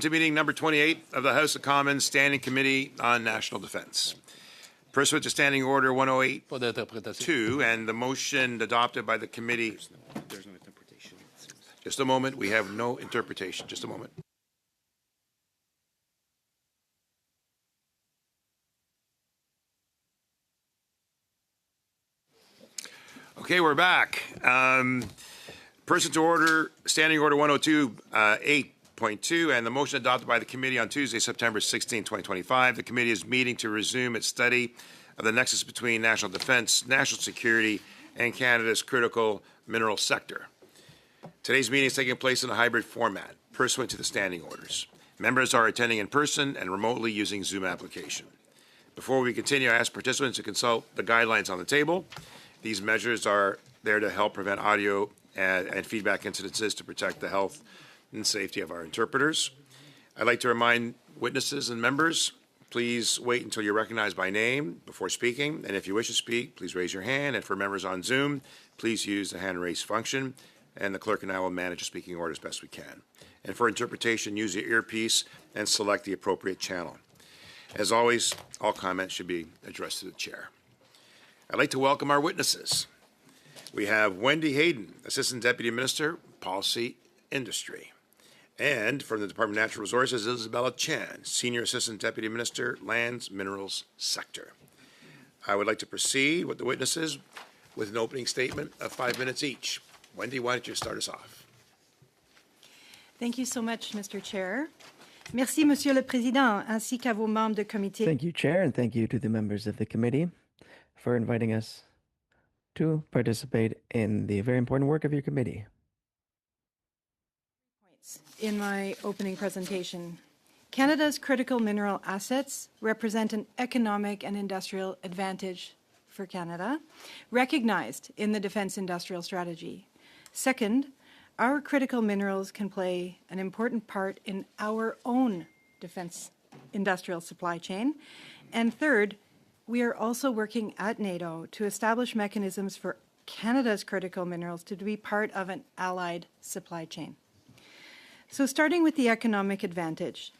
to meeting number 28 of the House of Commons Standing Committee on National Defence. Pursuant to Standing Order 108-2 and the motion adopted by the committee. There's no interpretation. Just a moment. We have no interpretation. Just a moment. Okay, we're back. Pursuant to order, Standing Order 102-8.2 and the motion adopted by the committee on Tuesday, September 16, 2025, the committee is meeting to resume its study of the nexus between national defense, national security, and Canada's critical mineral sector. Today's meeting is taking place in a hybrid format, pursuant to the standing orders. Members are attending in person and remotely using Zoom application. Before we continue, I ask participants to consult the guidelines on the table. These measures are there to help prevent audio and feedback incidences to protect the health and safety of our interpreters. I'd like to remind witnesses and members, please wait until you're recognized by name before speaking. And if you wish to speak, please raise your hand. And for members on Zoom, please use the hand raise function. And the clerk and I will manage the speaking order as best we can. And for interpretation, use your earpiece and select the appropriate channel. As always, all comments should be addressed to the chair. I'd like to welcome our witnesses. We have Wendy Hayden, Assistant Deputy Minister, Policy Industry. And from the Department of Natural Resources, Isabella Chan, Senior Assistant Deputy Minister, Lands, Minerals Sector. I would like to proceed with the witnesses with an opening statement of 5 minutes each. Wendy, why don't you start us off? Thank you so much, Mr. Chair. Merci, Monsieur le Président, ainsi qu'à vos membres de comité. Thank you, Chair, and thank you to the members of the committee for inviting us to participate in the very important work of your committee. In my opening presentation, Canada's critical mineral assets represent an economic and industrial advantage for Canada, recognized in the Defence Industrial Strategy. Second, our critical minerals can play an important part in our own defence industrial supply chain. And third, we are also working at NATO to establish mechanisms for Canada's critical minerals to be part of an allied supply chain. So starting with the economic advantage,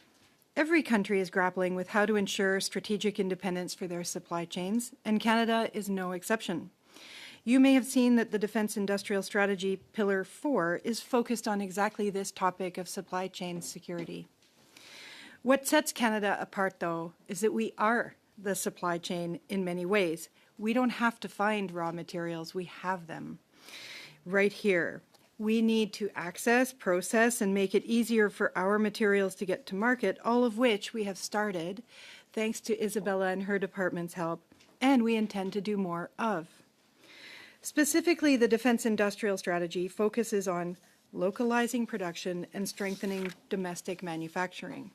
every country is grappling with how to ensure strategic independence for their supply chains, and Canada is no exception. You may have seen that the Defence Industrial Strategy Pillar 4 is focused on exactly this topic of supply chain security. What sets Canada apart, though, is that we are the supply chain in many ways. We don't have to find raw materials, we have them right here. We need to access, process, and make it easier for our materials to get to market, all of which we have started thanks to Isabella and her department's help, and we intend to do more of. Specifically, the Defence Industrial Strategy focuses on localizing production and strengthening domestic manufacturing.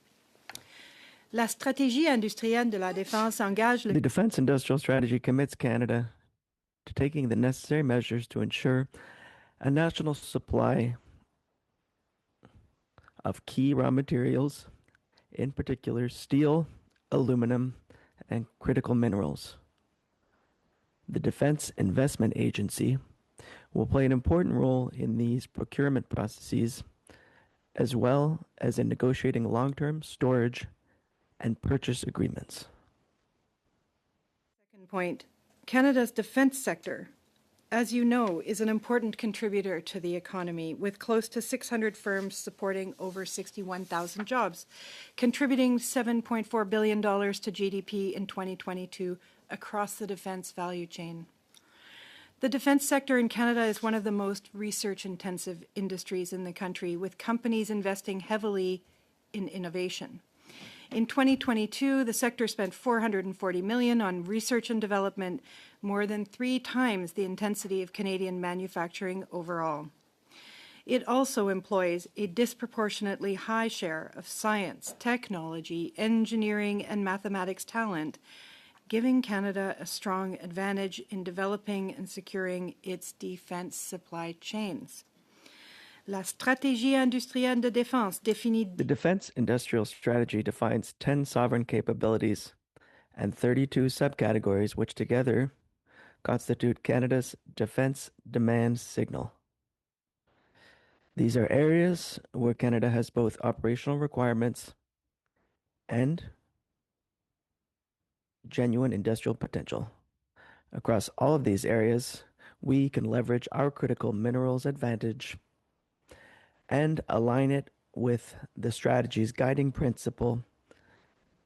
La stratégie industrielle de la défense engage The Defence Industrial Strategy commits Canada to taking the necessary measures to ensure a national supply of key raw materials, in particular steel, aluminum, and critical minerals. The Defence Investment Agency will play an important role in these procurement processes, as well as in negotiating long-term storage and purchase agreements. Second point, Canada's defence sector, as you know, is an important contributor to the economy, with close to 600 firms supporting over 61,000 jobs, contributing $7.4 billion to GDP in 2022 across the defence value chain. The defence sector in Canada is one of the most research-intensive industries in the country, with companies investing heavily in innovation. In 2022, the sector spent $440 million on research and development, more than 3 times the intensity of Canadian manufacturing overall. It also employs a disproportionately high share of science, technology, engineering, and mathematics talent, giving Canada a strong advantage in developing and securing its defense supply chains. La stratégie industrielle de défense définit... The Defence Industrial Strategy defines 10 sovereign capabilities and 32 subcategories, which together constitute Canada's defence demand signal. These are areas where Canada has both operational requirements and genuine industrial potential. Across all of these areas, we can leverage our critical minerals advantage and align it with the strategy's guiding principle: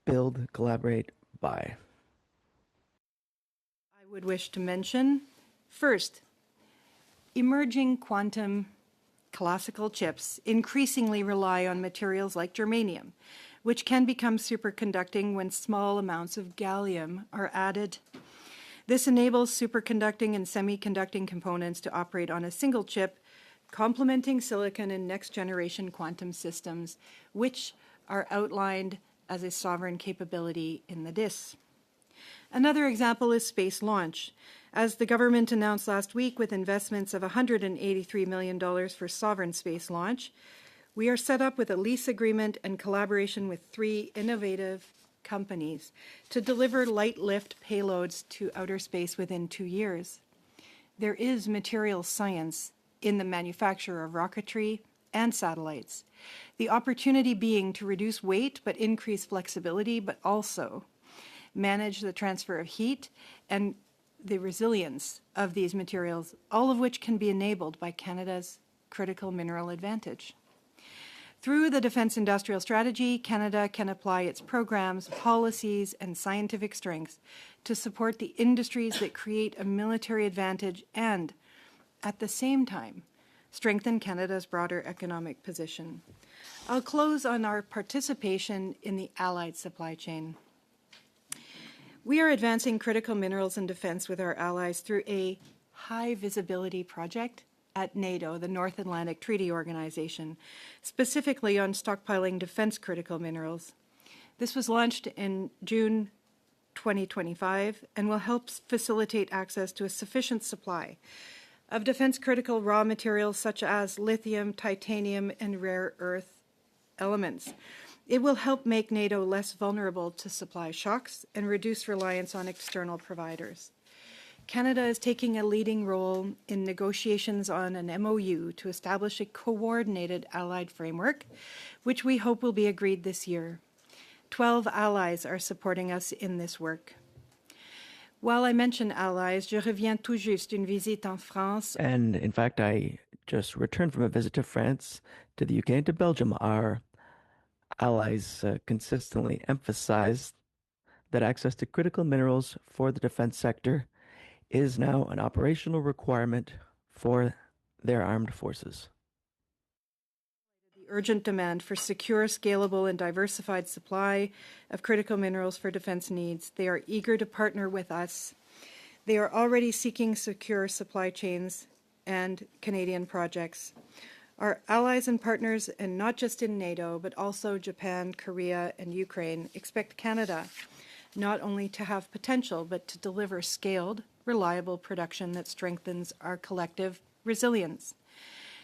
build, collaborate, buy. I would wish to mention, first, emerging quantum classical chips increasingly rely on materials like germanium, which can become superconducting when small amounts of gallium are added. This enables superconducting and semiconducting components to operate on a single chip, complementing silicon in next-generation quantum systems, which are outlined as a sovereign capability in the DIS. Another example is space launch. As the government announced last week with investments of $183 million for sovereign space launch, we are set up with a lease agreement and collaboration with 3 innovative companies to deliver light lift payloads to outer space within 2 years. There is material science in the manufacture of rocketry and satellites, the opportunity being to reduce weight but increase flexibility, but also manage the transfer of heat and the resilience of these materials, all of which can be enabled by Canada's critical mineral advantage. Through the Defence Industrial Strategy, Canada can apply its programs, policies, and scientific strengths to support the industries that create a military advantage and, at the same time, strengthen Canada's broader economic position. I'll close on our participation in the allied supply chain. We are advancing critical minerals and defense with our allies through a high-visibility project at NATO, the North Atlantic Treaty Organization, specifically on stockpiling defense critical minerals. This was launched in June 2025 and will help facilitate access to a sufficient supply of defense critical raw materials such as lithium, titanium, and rare earth elements. It will help make NATO less vulnerable to supply shocks and reduce reliance on external providers. Canada is taking a leading role in negotiations on an MOU to establish a coordinated allied framework, which we hope will be agreed this year. 12 allies are supporting us in this work. While I mention allies, je reviens tout juste d'une visite en France. And in fact, I just returned from a visit to France, to the UK, and to Belgium. Our allies consistently emphasize that access to critical minerals for the defense sector is now an operational requirement for their armed forces. The urgent demand for secure, scalable, and diversified supply of critical minerals for defense needs. They are eager to partner with us. They are already seeking secure supply chains and Canadian projects. Our allies and partners, and not just in NATO, but also Japan, Korea, and Ukraine, expect Canada not only to have potential, but to deliver scaled, reliable production that strengthens our collective resilience.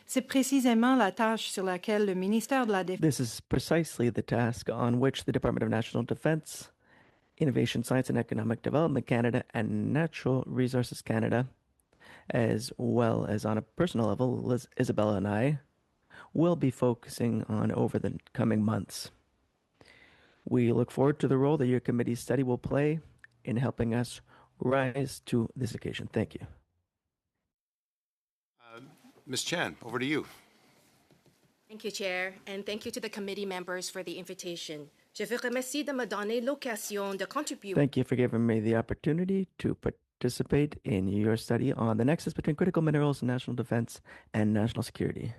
C'est précisément la tâche sur laquelle le ministère de la Défense. This is precisely the task on which the Department of National Defense, Innovation, Science and Economic Development Canada, and Natural Resources Canada, as well as on a personal level, Isabella and I will be focusing on over the coming months. We look forward to the role that your committee's study will play in helping us rise to this occasion. Thank you. Ms. Chan, over to you. Thank you, Chair, and thank you to the committee members for the invitation. Je vous remercie de me donner l'occasion de contribuer. Thank you for giving me the opportunity to participate in your study on the nexus between critical minerals, national defense, and national security.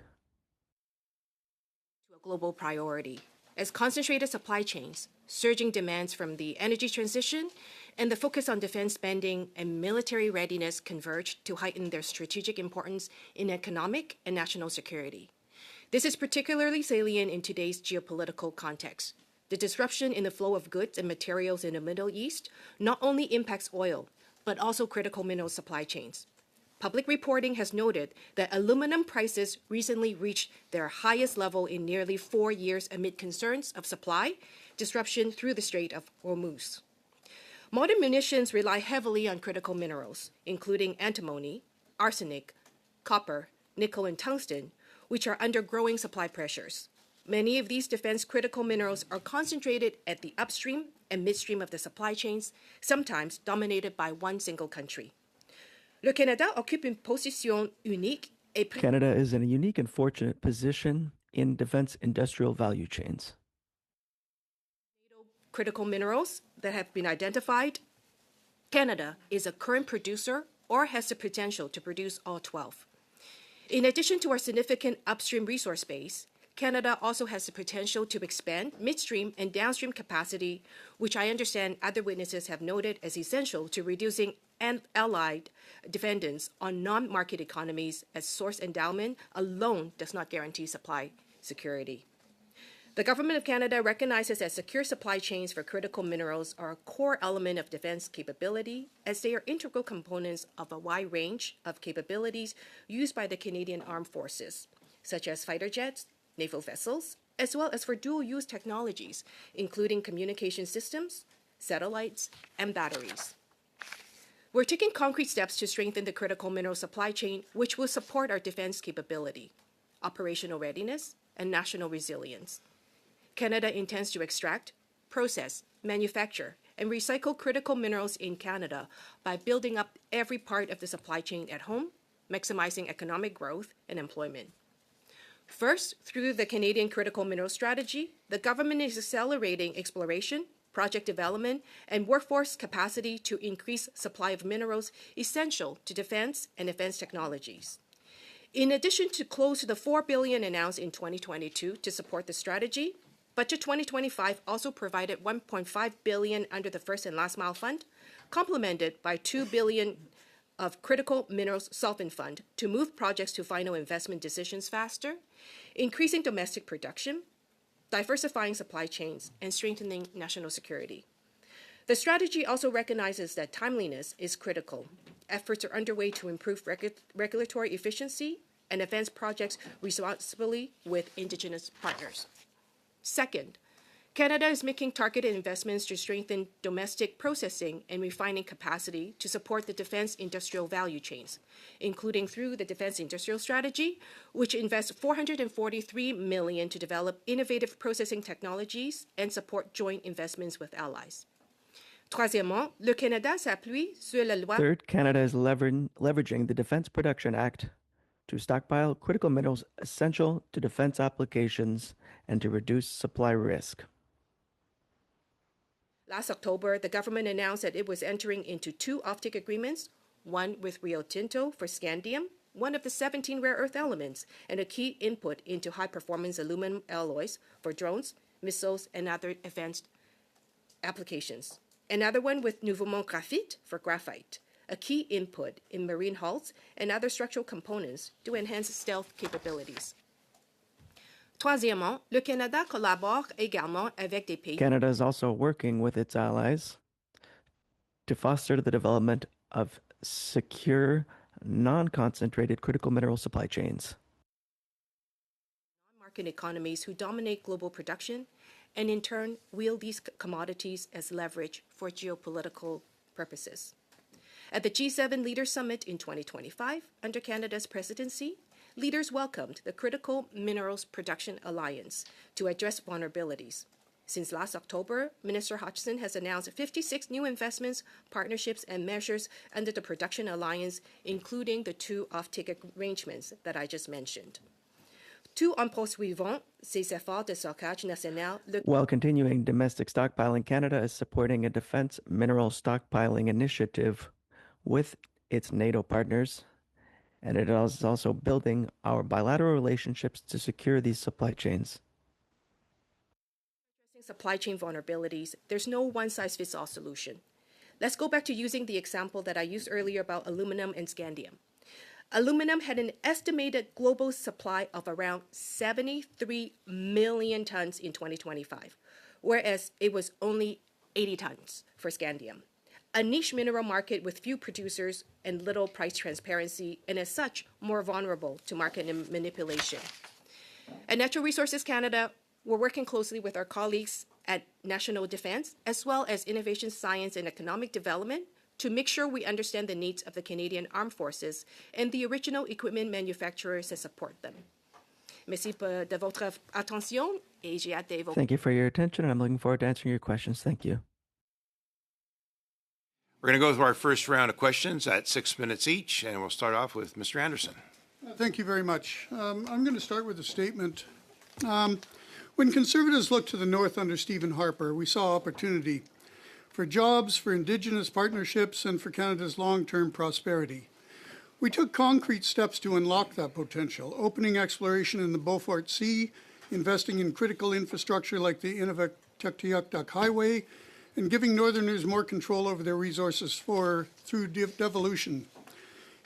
To a global priority, as concentrated supply chains, surging demands from the energy transition, and the focus on defense spending and military readiness converge to heighten their strategic importance in economic and national security. This is particularly salient in today's geopolitical context. The disruption in the flow of goods and materials in the Middle East not only impacts oil, but also critical mineral supply chains. Public reporting has noted that aluminum prices recently reached their highest level in nearly 4 years amid concerns of supply disruption through the Strait of Hormuz. Modern munitions rely heavily on critical minerals, including antimony, arsenic, copper, nickel, and tungsten, which are under growing supply pressures. Many of these defense critical minerals are concentrated at the upstream and midstream of the supply chains, sometimes dominated by one single country. Le Canada occupe une position unique et Canada is in a unique and fortunate position in defense industrial value chains. critical minerals that have been identified. Canada is a current producer or has the potential to produce all 12. In addition to our significant upstream resource base, Canada also has the potential to expand midstream and downstream capacity, which I understand other witnesses have noted as essential to reducing allied dependence on non-market economies, as source endowment alone does not guarantee supply security. The Government of Canada recognizes that secure supply chains for critical minerals are a core element of defense capability, as they are integral components of a wide range of capabilities used by the Canadian Armed Forces, such as fighter jets, naval vessels, as well as for dual-use technologies, including communication systems, satellites, and batteries. We're taking concrete steps to strengthen the critical mineral supply chain, which will support our defense capability, operational readiness, and national resilience. Canada intends to extract, process, manufacture, and recycle critical minerals in Canada by building up every part of the supply chain at home, maximizing economic growth and employment. First, through the Canadian Critical Mineral Strategy, the government is accelerating exploration, project development, and workforce capacity to increase supply of minerals essential to defense and defense technologies. In addition to close to the $4 billion announced in 2022 to support the strategy, Budget 2025 also provided $1.5 billion under the First and Last Mile Fund, complemented by $2 billion of Critical Minerals Solvent Fund to move projects to final investment decisions faster, increasing domestic production, diversifying supply chains, and strengthening national security. The strategy also recognizes that timeliness is critical. Efforts are underway to improve regulatory efficiency and advance projects responsibly with Indigenous partners. Second, Canada is making targeted investments to strengthen domestic processing and refining capacity to support the defense industrial value chains, including through the Defense Industrial Strategy, which invests $443 million to develop innovative processing technologies and support joint investments with allies. Troisièmement, le Canada s'appuie sur la loi. Third, Canada is leveraging the Defense Production Act to stockpile critical minerals essential to defense applications and to reduce supply risk. Last October, the government announced that it was entering into 2 offtake agreements, one with Rio Tinto for scandium, one of the 17 rare earth elements, and a key input into high-performance aluminum alloys for drones, missiles, and other advanced applications. Another one with Nouveau Graphite for graphite, a key input in marine hulls and other structural components to enhance stealth capabilities. Troisièmement, le Canada collabore également avec des pays. Canada is also working with its allies to foster the development of secure, non-concentrated critical mineral supply chains. Non-market economies who dominate global production and in turn wield these commodities as leverage for geopolitical purposes. At the G7 Leaders Summit in 2025, under Canada's presidency, leaders welcomed the Critical Minerals Production Alliance to address vulnerabilities. Since last October, Minister Hodgson has announced 56 new investments, partnerships, and measures under the Production Alliance, including the 2 offtake arrangements that I just mentioned. Tout en poursuivant ses efforts de stockage national. While continuing domestic stockpiling, Canada is supporting a defense mineral stockpiling initiative with its NATO partners, and it is also building our bilateral relationships to secure these supply chains. Addressing supply chain vulnerabilities, there's no one-size-fits-all solution. Let's go back to using the example that I used earlier about aluminum and scandium. Aluminum had an estimated global supply of around 73 million tons in 2025, whereas it was only 80 tons for scandium. A niche mineral market with few producers and little price transparency, and as such, more vulnerable to market manipulation. At Natural Resources Canada, we're working closely with our colleagues at National Defence, as well as Innovation, Science, and Economic Development, to make sure we understand the needs of the Canadian Armed Forces and the original equipment manufacturers that support them. Merci de votre attention et j'ai hâte de vos Thank you for your attention, and I'm looking forward to answering your questions. Thank you. We're going to go through our first round of questions at 6 minutes each, and we'll start off with Mr. Anderson. Thank you very much. I'm going to start with a statement. When Conservatives looked to the North under Stephen Harper, we saw opportunity for jobs, for Indigenous partnerships, and for Canada's long-term prosperity. We took concrete steps to unlock that potential, opening exploration in the Beaufort Sea, investing in critical infrastructure like the Inuvik-Tuktoyaktuk Highway, and giving Northerners more control over their resources through devolution.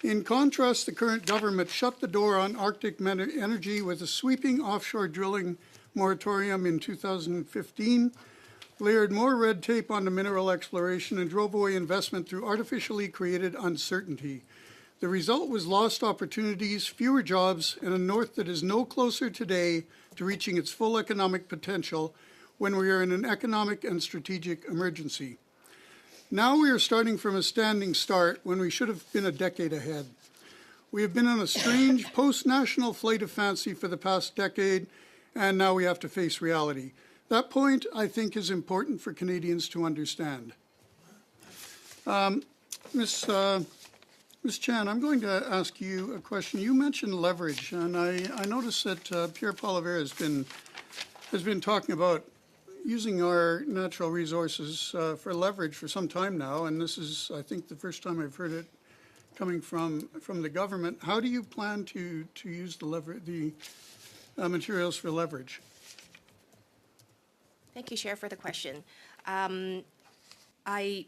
In contrast, the current government shut the door on Arctic energy with a sweeping offshore drilling moratorium in 2015, layered more red tape onto mineral exploration, and drove away investment through artificially created uncertainty. The result was lost opportunities, fewer jobs, and a North that is no closer today to reaching its full economic potential when we are in an economic and strategic emergency. Now we are starting from a standing start when we should have been a decade ahead. We have been on a strange post-national flight of fancy for the past decade, and now we have to face reality. That point, I think, is important for Canadians to understand. Ms. Chan, I'm going to ask you a question. You mentioned leverage, and I noticed that Pierre Poilievre has been talking about using our natural resources for leverage for some time now, and this is, I think, the first time I've heard it coming from the government. How do you plan to use the materials for leverage? Thank you, Chair, for the question. I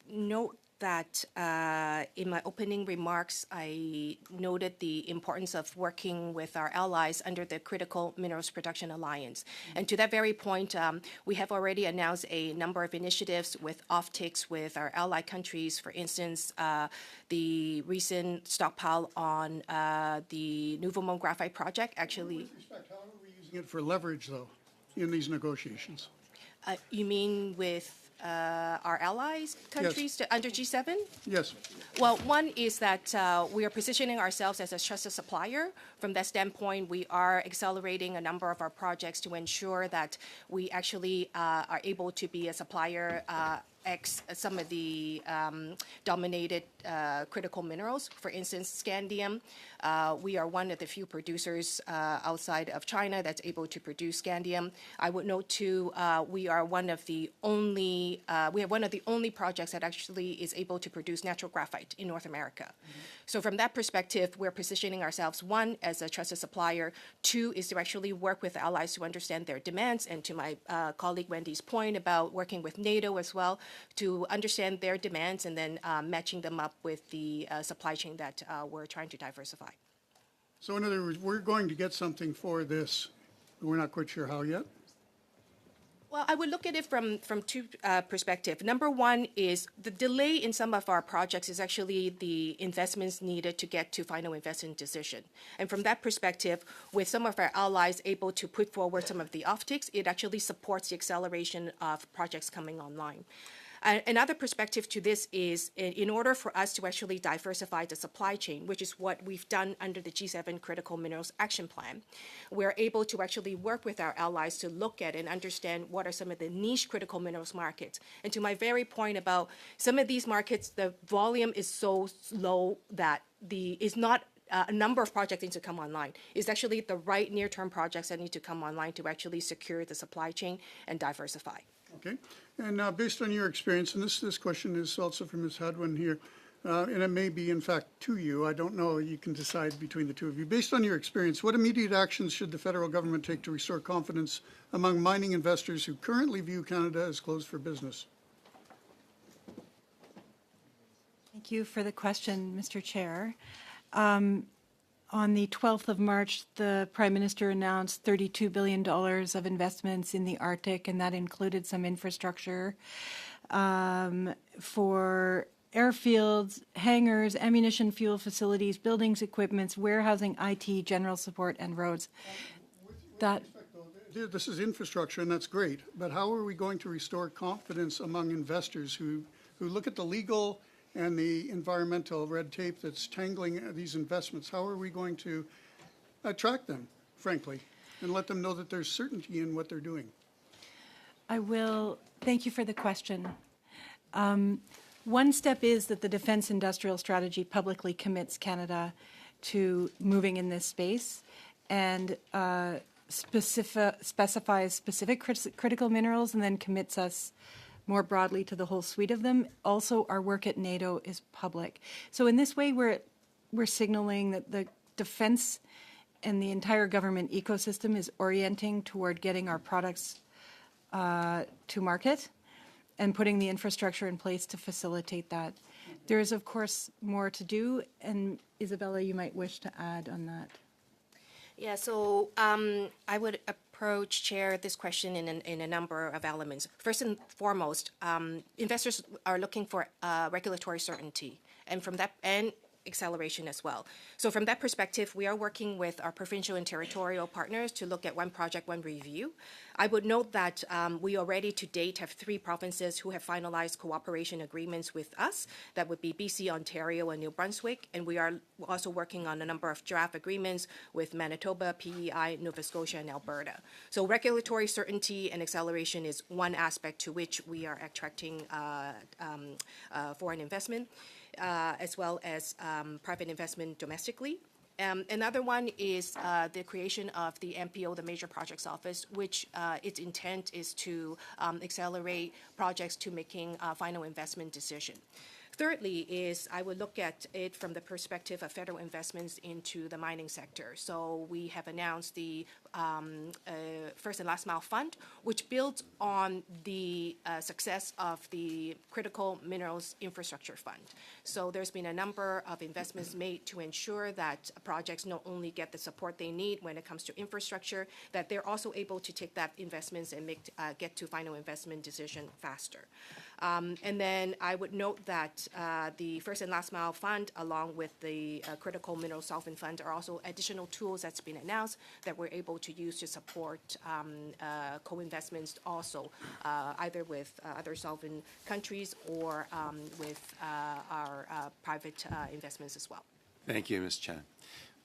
note that in my opening remarks, I noted the importance of working with our allies under the Critical Minerals Production Alliance. And to that very point, we have already announced a number of initiatives with offtakes with our ally countries. For instance, the recent stockpile on the Nouveau Monde Graphite project actually. With respect, how are we using it for leverage, though, in these negotiations? You mean with our allies countries under G7? Yes. Well, one is that we are positioning ourselves as a trusted supplier. From that standpoint, we are accelerating a number of our projects to ensure that we actually are able to be a supplier some of the dominated critical minerals. For instance, scandium. We are one of the few producers outside of China that's able to produce scandium. I would note too, we are one of the only projects that actually is able to produce natural graphite in North America. Mm-hmm. So from that perspective, we're positioning ourselves, one, as a trusted supplier, two, is to actually work with allies to understand their demands, and to my colleague Wendy's point about working with NATO as well, to understand their demands and then matching them up with the supply chain that we're trying to diversify. So in other words, we're going to get something for this. We're not quite sure how yet. Well, I would look at it from two perspectives. Number one is the delay in some of our projects is actually the investments needed to get to final investment decision. And from that perspective, with some of our allies able to put forward some of the offtakes, it actually supports the acceleration of projects coming online. Another perspective to this is in order for us to actually diversify the supply chain, which is what we've done under the G7 Critical Minerals Action Plan, we're able to actually work with our allies to look at and understand what are some of the niche critical minerals markets. And to my very point about some of these markets, the volume is so low that is not a number of projects need to come online. It's actually the right near-term projects that need to come online to actually secure the supply chain and diversify. Okay. And based on your experience, and this question is also from Ms. Hadwin here, and it may be, in fact, to you. I don't know. You can decide between the two of you. Based on your experience, what immediate actions should the federal government take to restore confidence among mining investors who currently view Canada as closed for business? Thank you for the question, Mr. Chair. On the 12th of March, the Prime Minister announced $32 billion of investments in the Arctic, and that included some infrastructure for airfields, hangars, ammunition fuel facilities, buildings, equipments, warehousing, IT, general support, and roads. This is infrastructure, and that's great, but how are we going to restore confidence among investors who look at the legal and the environmental red tape that's tangling these investments? How are we going to attract them frankly, and let them know that there's certainty in what they're doing? I will. Thank you for the question. One step is that the Defence Industrial Strategy publicly commits Canada to moving in this space and specifies specific critical minerals and then commits us more broadly to the whole suite of them. Also, our work at NATO is public. So in this way, we're signaling that the defense and the entire government ecosystem is orienting toward getting our products to market and putting the infrastructure in place to facilitate that. There is, of course, more to do, and Isabella, you might wish to add on that. Yeah, so I would approach, Chair, this question in a number of elements. First and foremost, investors are looking for regulatory certainty, and from that, and acceleration as well. So from that perspective, we are working with our provincial and territorial partners to look at one project, one review. I would note that we already to date have 3 provinces who have finalized cooperation agreements with us. That would be BC, Ontario, and New Brunswick. And we are also working on a number of draft agreements with Manitoba, PEI, Nova Scotia, and Alberta. So regulatory certainty and acceleration is one aspect to which we are attracting foreign investment, as well as private investment domestically. Another one is the creation of the MPO, the Major Projects Office, which its intent is to accelerate projects to making a final investment decision. Thirdly is I would look at it from the perspective of federal investments into the mining sector. So we have announced the First and Last Mile Fund, which builds on the success of the Critical Minerals Infrastructure Fund. So there's been a number of investments made to ensure that projects not only get the support they need when it comes to infrastructure, that they're also able to take that investments and get to final investment decision faster. And then I would note that the First and Last Mile Fund, along with the Critical Mineral Solvent Fund, are also additional tools that's been announced that we're able to use to support co-investments also, either with other solvent countries or with our private investments as well. Thank you, Ms. Chan.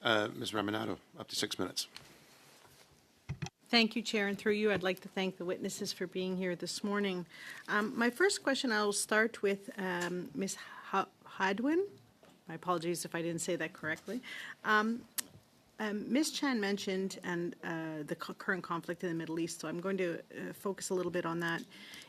Ms. Raminato, up to 6 minutes. Thank you, Chair, and through you, I'd like to thank the witnesses for being here this morning. My first question, I will start with Ms. Hadwin. My apologies if I didn't say that correctly. Ms. Chan mentioned the current conflict in the Middle East, so I'm going to focus a little bit on that.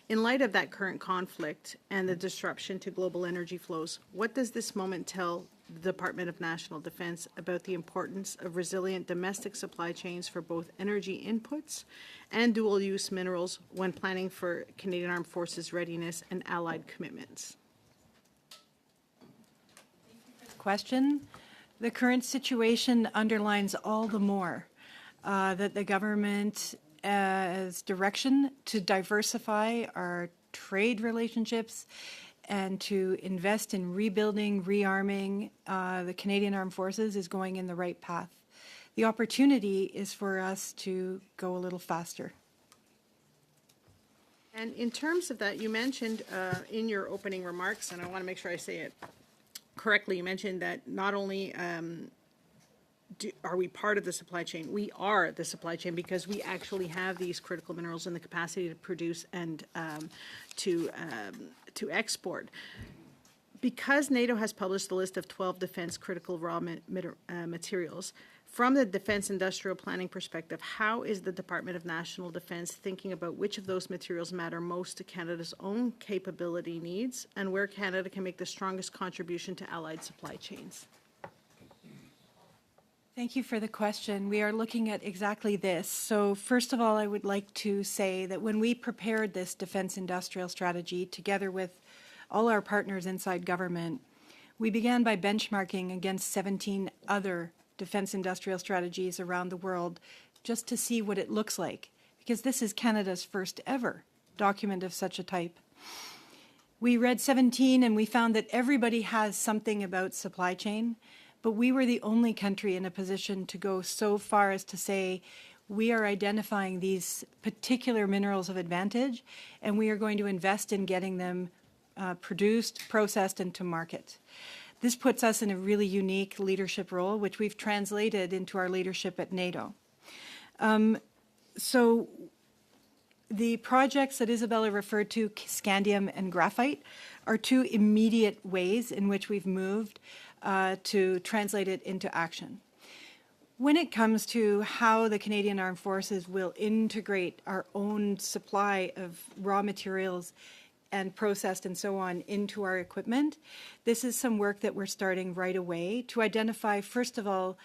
In light of that current conflict and the disruption to global energy flows, what does this moment tell the Department of National Defense about the importance of resilient domestic supply chains for both energy inputs and dual-use minerals when planning for Canadian Armed Forces readiness and allied commitments? Question. The current situation underlines all the more that the government has direction to diversify our trade relationships and to invest in rebuilding, rearming the Canadian Armed Forces is going in the right path. The opportunity is for us to go a little faster. And in terms of that, you mentioned in your opening remarks, and I want to make sure I say it correctly, you mentioned that not only are we part of the supply chain, we are the supply chain because we actually have these critical minerals and the capacity to produce and to export. Because NATO has published a list of 12 defense critical raw materials, from the defense industrial planning perspective, how is the Department of National Defense thinking about which of those materials matter most to Canada's own capability needs and where Canada can make the strongest contribution to allied supply chains? Thank you for the question. We are looking at exactly this. So first of all, I would like to say that when we prepared this defense industrial strategy together with all our partners inside government, we began by benchmarking against 17 other defense industrial strategies around the world just to see what it looks like, because this is Canada's first ever document of such a type. We read 17 and we found that everybody has something about supply chain, but we were the only country in a position to go so far as to say we are identifying these particular minerals of advantage and we are going to invest in getting them produced, processed, and to market. This puts us in a really unique leadership role, which we've translated into our leadership at NATO. So the projects that Isabella referred to, scandium and graphite, are two immediate ways in which we've moved to translate it into action. When it comes to how the Canadian Armed Forces will integrate our own supply of raw materials and processed and so on into our equipment, this is some work that we're starting right away to identify, first of all,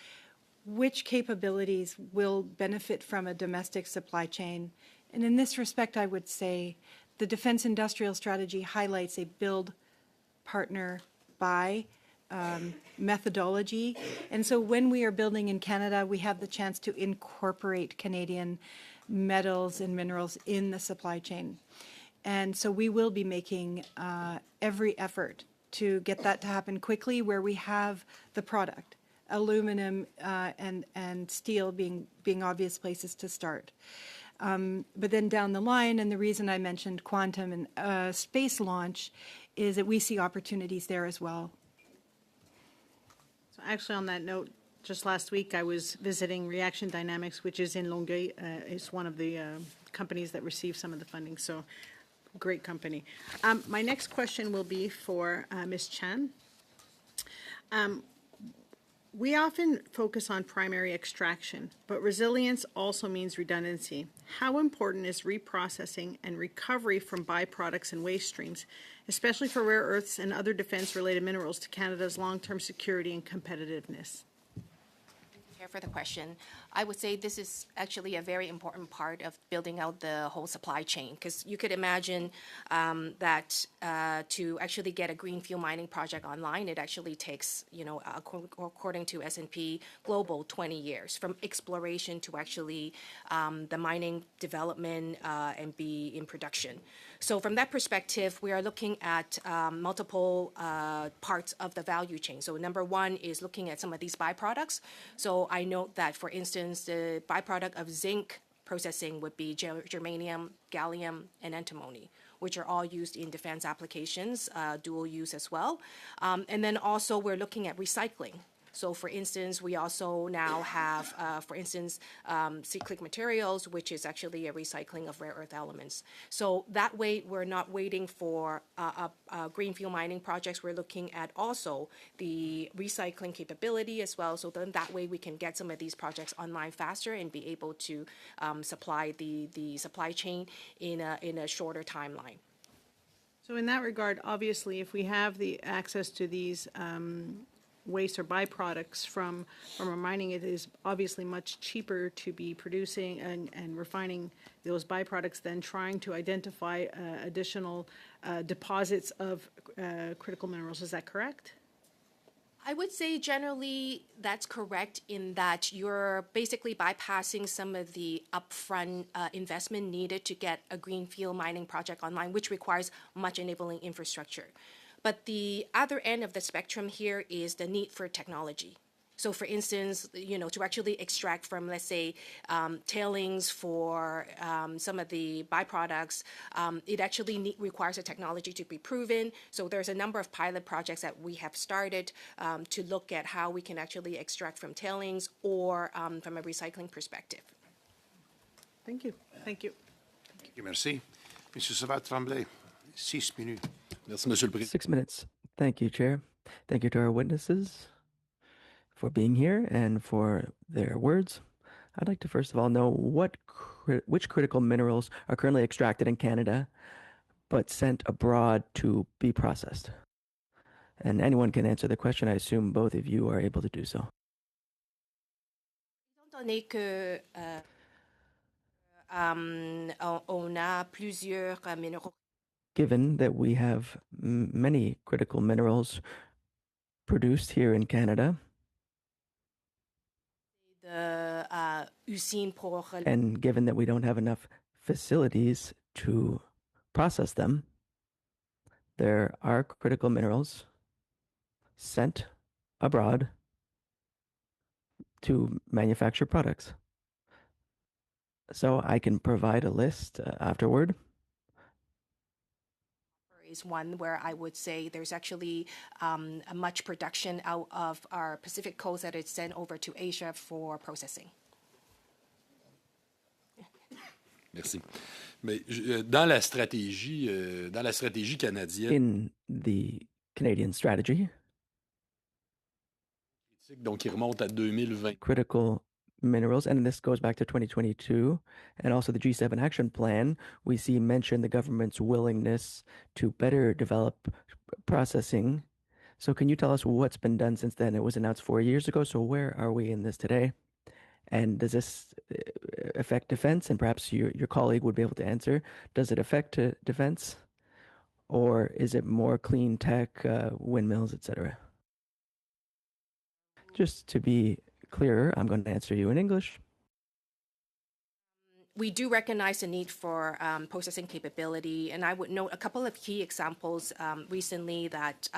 which capabilities will benefit from a domestic supply chain. And in this respect, I would say the Defense Industrial Strategy highlights a build, partner, buy methodology. And so when we are building in Canada, we have the chance to incorporate Canadian metals and minerals in the supply chain. And so we will be making every effort to get that to happen quickly where we have the product, aluminum and steel being obvious places to start. But then down the line, and the reason I mentioned quantum and space launch is that we see opportunities there as well. So actually, on that note, just last week I was visiting Reaction Dynamics, which is in Longueuil. It's one of the companies that receive some of the funding. So, great company. My next question will be for Ms. Chan. We often focus on primary extraction, but resilience also means redundancy. How important is reprocessing and recovery from byproducts and waste streams, especially for rare earths and other defense-related minerals, to Canada's long-term security and competitiveness? For the question, I would say this is actually a very important part of building out the whole supply chain, because you could imagine that to actually get a greenfield mining project online, it actually takes, according to S&P Global, 20 years from exploration to actually the mining development and be in production. So from that perspective, we are looking at multiple parts of the value chain. So number one is looking at some of these byproducts. So I note that, for instance, the byproduct of zinc processing would be germanium, gallium, and antimony, which are all used in defense applications, dual use as well. And then also we're looking at recycling. So, for instance, we also now have, cyclic materials, which is actually a recycling of rare earth elements. So that way, we're not waiting for greenfield mining projects. We're looking at also the recycling capability as well. So then that way, we can get some of these projects online faster and be able to supply the supply chain in a shorter timeline. So in that regard, obviously, if we have the access to these waste or byproducts from our mining, it is obviously much cheaper to be producing and refining those byproducts than trying to identify additional deposits of critical minerals. Is that correct? I would say generally that's correct in that you're basically bypassing some of the upfront investment needed to get a greenfield mining project online, which requires much enabling infrastructure. But the other end of the spectrum here is the need for technology. So, for instance, to actually extract from, let's say, tailings for some of the byproducts, it actually requires a technology to be proven. So there's a number of pilot projects that we have started to look at how we can actually extract from tailings or from a recycling perspective. Thank you. Thank you. Thank you, merci. Monsieur Savat-Tremblay, 6 minutes. Merci, Monsieur le Président. 6 minutes. Thank you, Chair. Thank you to our witnesses for being here and for their words. I'd like to first of all know which critical minerals are currently extracted in Canada but sent abroad to be processed. And anyone can answer the question. I assume both of you are able to do so. Étant donné que on a plusieurs minéraux. Given that we have many critical minerals produced here in Canada, and given that we don't have enough facilities to process them, there are critical minerals sent abroad to manufacture products. So I can provide a list afterward. Is one where I would say there's actually a much production out of our Pacific coast that is sent over to Asia for processing. Merci. Mais dans la stratégie canadienne, In the Canadian strategy, donc qui remonte à 2020, critical minerals, and this goes back to 2022, and also the G7 action plan, we see mention the government's willingness to better develop processing. So can you tell us what's been done since then? It was announced 4 years ago, so where are we in this today? And does this affect defense? And perhaps your colleague would be able to answer. Does it affect defense? Or is it more clean tech, windmills, etc.? Just to be clearer, I'm going to answer you in English. We do recognize the need for processing capability, and I would note a couple of key examples recently that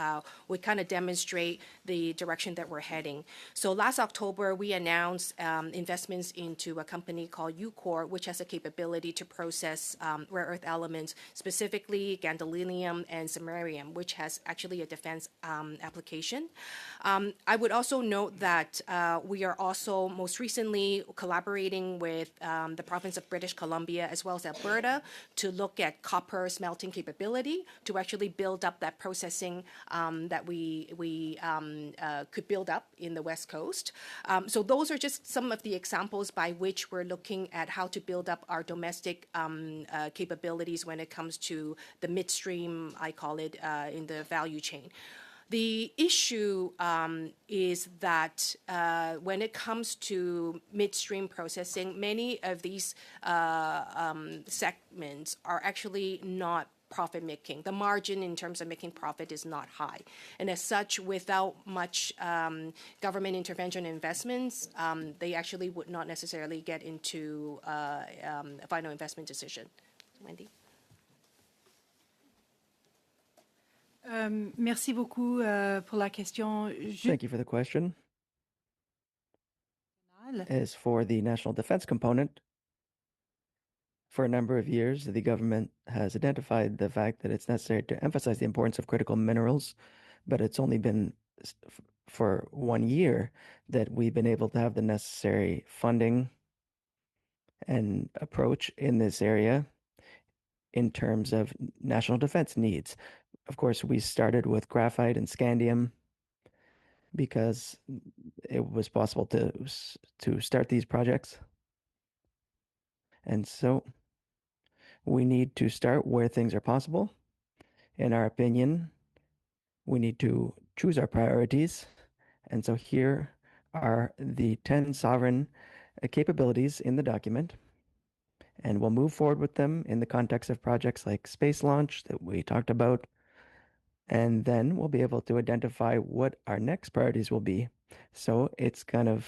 would kind of demonstrate the direction that we're heading. So last October, we announced investments into a company called Ucore, which has a capability to process rare earth elements, specifically gadolinium and samarium, which has actually a defense application. I would also note that we are also most recently collaborating with the province of British Columbia as well as Alberta to look at copper smelting capability to actually build up that processing that we could build up in the West Coast. So those are just some of the examples by which we're looking at how to build up our domestic capabilities when it comes to the midstream, I call it, in the value chain. The issue is that when it comes to midstream processing, many of these segments are actually not profit making. The margin in terms of making profit is not high. And as such, without much government intervention investments, they actually would not necessarily get into a final investment decision. Wendy? Merci beaucoup pour la question. Thank you for the question. As for the national defense component, for a number of years, the government has identified the fact that it's necessary to emphasize the importance of critical minerals, but it's only been for 1 year that we've been able to have the necessary funding and approach in this area in terms of national defense needs. Of course, we started with graphite and scandium because it was possible to start these projects. And so we need to start where things are possible. In our opinion, we need to choose our priorities. And so here are the 10 sovereign capabilities in the document. And we'll move forward with them in the context of projects like space launch that we talked about. And then we'll be able to identify what our next priorities will be. So it's kind of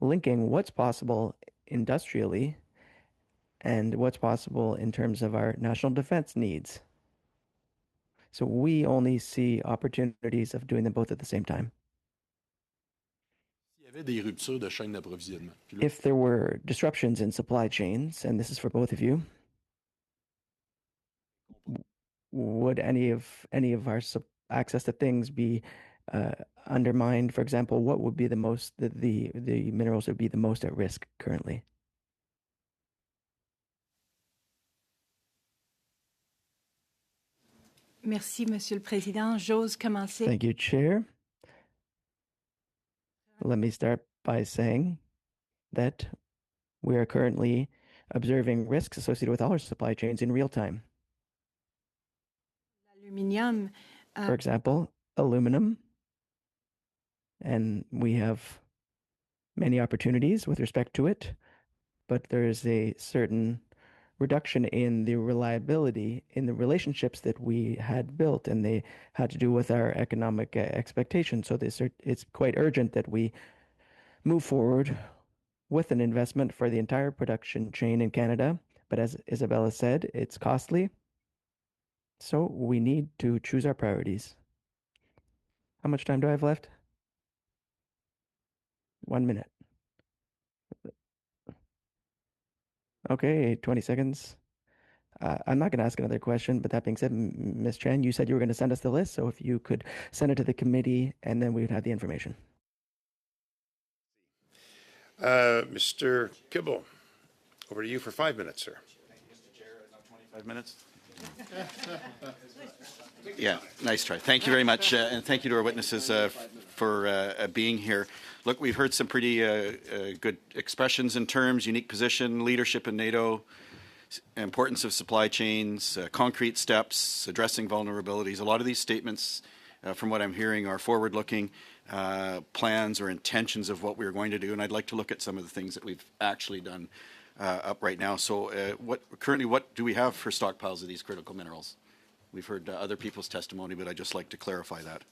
linking what's possible industrially and what's possible in terms of our national defense needs. So we only see opportunities of doing them both at the same time. il y avait des ruptures de chaîne d'approvisionnement. Puis là, If there were disruptions in supply chains, and this is for both of you, would any of our access to things be undermined? For example, what would be the minerals that would be the most at risk currently? Merci, Monsieur le Président. J'ose commencer. Thank you, Chair. Let me start by saying that we are currently observing risks associated with all our supply chains in real time. L'aluminium, For example, aluminum, and we have many opportunities with respect to it, but there's a certain reduction in the reliability in the relationships that we had built, and they had to do with our economic expectations. So it's quite urgent that we move forward with an investment for the entire production chain in Canada. But as Isabella said, it's costly. So we need to choose our priorities. How much time do I have left? 1 minute. Okay, 20 seconds. I'm not going to ask another question, but that being said, Ms. Chen, you said you were going to send us the list, so if you could send it to the committee, and then we would have the information. Mr. Kibble, over to you for 5 minutes, sir. 5 minutes? Yeah, nice try. Thank you very much, and thank you to our witnesses for being here. Look, we've heard some pretty good expressions and terms, unique position, leadership in NATO, importance of supply chains, concrete steps, addressing vulnerabilities. A lot of these statements, from what I'm hearing, are forward-looking plans or intentions of what we're going to do, and I'd like to look at some of the things that we've actually done up right now. So what do we have for stockpiles of these critical minerals? We've heard other people's testimony, but I'd just like to clarify that.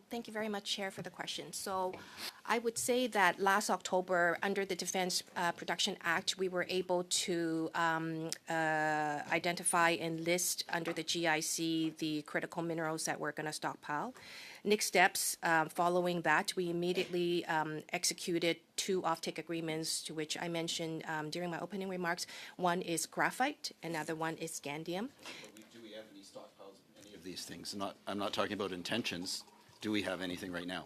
Thank you very much, Chair, for the question. So I would say that last October, under the Defense Production Act, we were able to identify and list under the GIC the critical minerals that we're going to stockpile. Next steps, following that, we immediately executed 2 offtake agreements, to which I mentioned during my opening remarks. One is graphite, another one is scandium. Do we have any stockpiles of any of these things? I'm not talking about intentions. Do we have anything right now?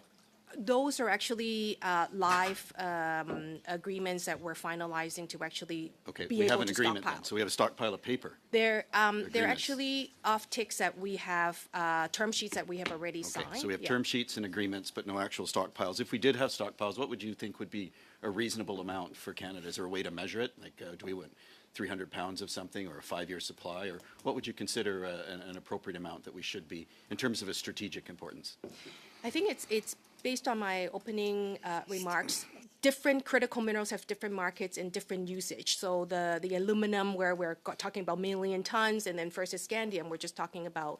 Those are actually live agreements that we're finalizing to actually be we able have an to agreement stockpile. then. So we have a stockpile of paper. They're Agreements. actually off-takes that we have, term sheets that we have already signed. Okay, so we have Yeah. term sheets and agreements, but no actual stockpiles. If we did have stockpiles, what would you think would be a reasonable amount for Canada? Is there a way to measure it? Like, do we want 300 pounds of something or a 5-year supply? Or what would you consider an appropriate amount that we should be in terms of a strategic importance? I think it's based on my opening remarks. Different critical minerals have different markets and different usage. So the aluminum, where we're talking about million tons, and then versus scandium, we're just talking about,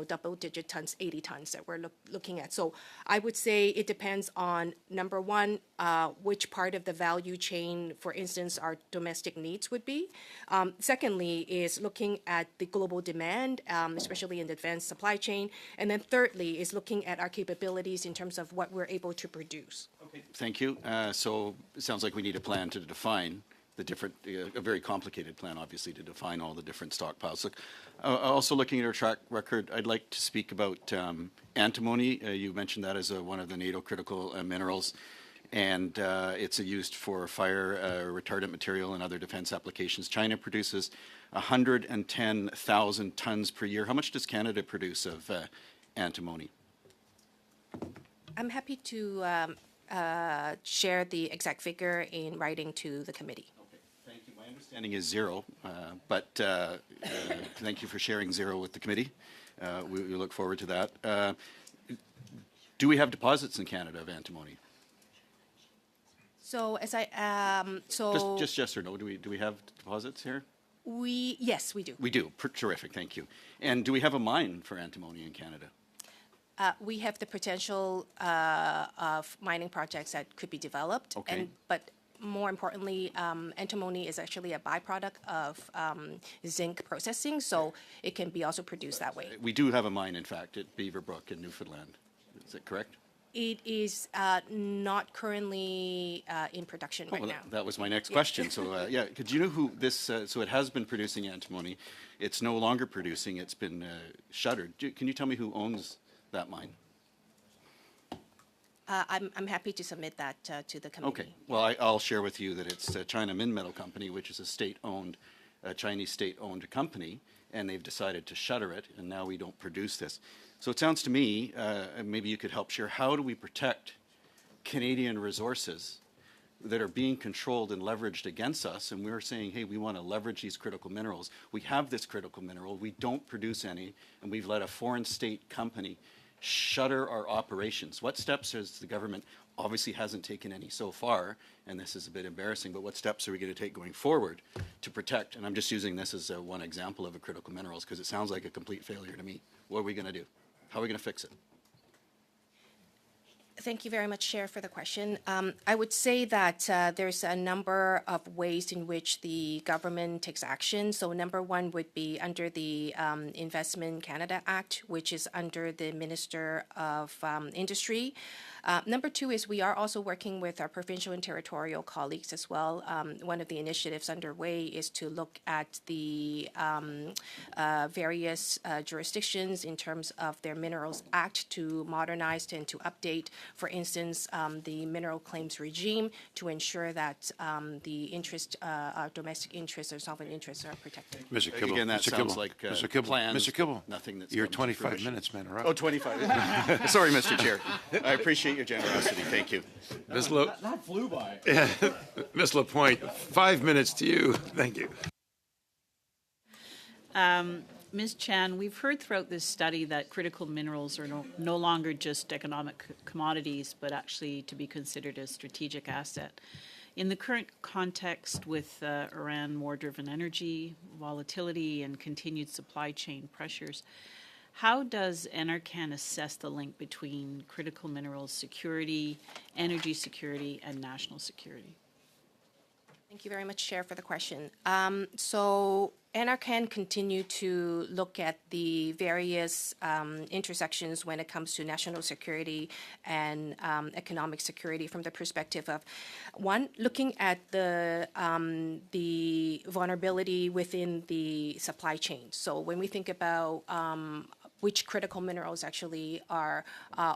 double-digit tons, 80 tons that we're looking at. So I would say it depends on, number one, which part of the value chain, for instance, our domestic needs would be. Secondly is looking at the global demand, especially in the advanced supply chain. And then thirdly is looking at our capabilities in terms of what we're able to produce. Okay, thank you. So it sounds like we need a plan to define the different, a very complicated plan, obviously, to define all the different stockpiles. Look, also looking at our track record, I'd like to speak about antimony. You mentioned that as one of the NATO critical minerals, and it's used for fire retardant material and other defense applications. China produces 110,000 tons per year. How much does Canada produce of antimony? I'm happy to share the exact figure in writing to the committee. Okay, thank you. My understanding is 0, but thank you for sharing 0 with the committee. We look forward to that. Do we have deposits in Canada of antimony? So as I Just yes or no. Do we have deposits here? yes, we do. We do. Terrific. Thank you. And do we have a mine for antimony in Canada? We have the potential of mining projects that could be developed. Okay. But more importantly, antimony is actually a byproduct of zinc processing, so it can be also produced that way. We do have a mine, in fact, at Beaverbrook in Newfoundland. Is that correct? It is not currently in production right Well, now. that was my next question. So, yeah, could you know who this, so it has been producing antimony. It's no longer producing. It's been shuttered. Can you tell me who owns that mine? I'm happy to submit that to the committee. Okay. Well, I'll share with you that it's China Minmetal Company, which is a state-owned, Chinese state-owned company, and they've decided to shutter it, and now we don't produce this. So it sounds to me, and maybe you could help share, how do we protect Canadian resources that are being controlled and leveraged against us? And we're saying, hey, we want to leverage these critical minerals. We have this critical mineral. We don't produce any, and we've let a foreign state company shutter our operations. What steps has the government, obviously hasn't taken any so far, and this is a bit embarrassing, but what steps are we going to take going forward to protect? And I'm just using this as one example of a critical minerals because it sounds like a complete failure to me. What are we going to do? How are we going to fix it? Thank you very much, Chair, for the question. I would say that there's a number of ways in which the government takes action. So number one would be under the Investment Canada Act, which is under the Minister of Industry. Number two is we are also working with our provincial and territorial colleagues as well. One of the initiatives underway is to look at the various jurisdictions in terms of their Minerals Act to modernize and to update for instance, the mineral claims regime to ensure that the domestic interests or sovereign interests are protected. Mr. Kibble. Again, that Mr. sounds Kibble, like Mr. Kibble, plans, Mr. Kibble. nothing that's Your come to 25 fruition. minutes, man, are up. Oh, 25. Sorry, Mr. Chair. I appreciate your generosity. Thank you. Ms. La- That flew by. Ms. Lapointe, 5 minutes to you. Thank you. Ms. Chan, we've heard throughout this study that critical minerals are no longer just economic commodities, but actually to be considered a strategic asset. In the current context with Iran war-driven energy, volatility, and continued supply chain pressures, how does NRCan assess the link between critical minerals security, energy security, and national security? Thank you very much, Chair, for the question. So NRCan continue to look at the various intersections when it comes to national security and economic security from the perspective of, one, looking at the vulnerability within the supply chain. So when we think about which critical minerals actually are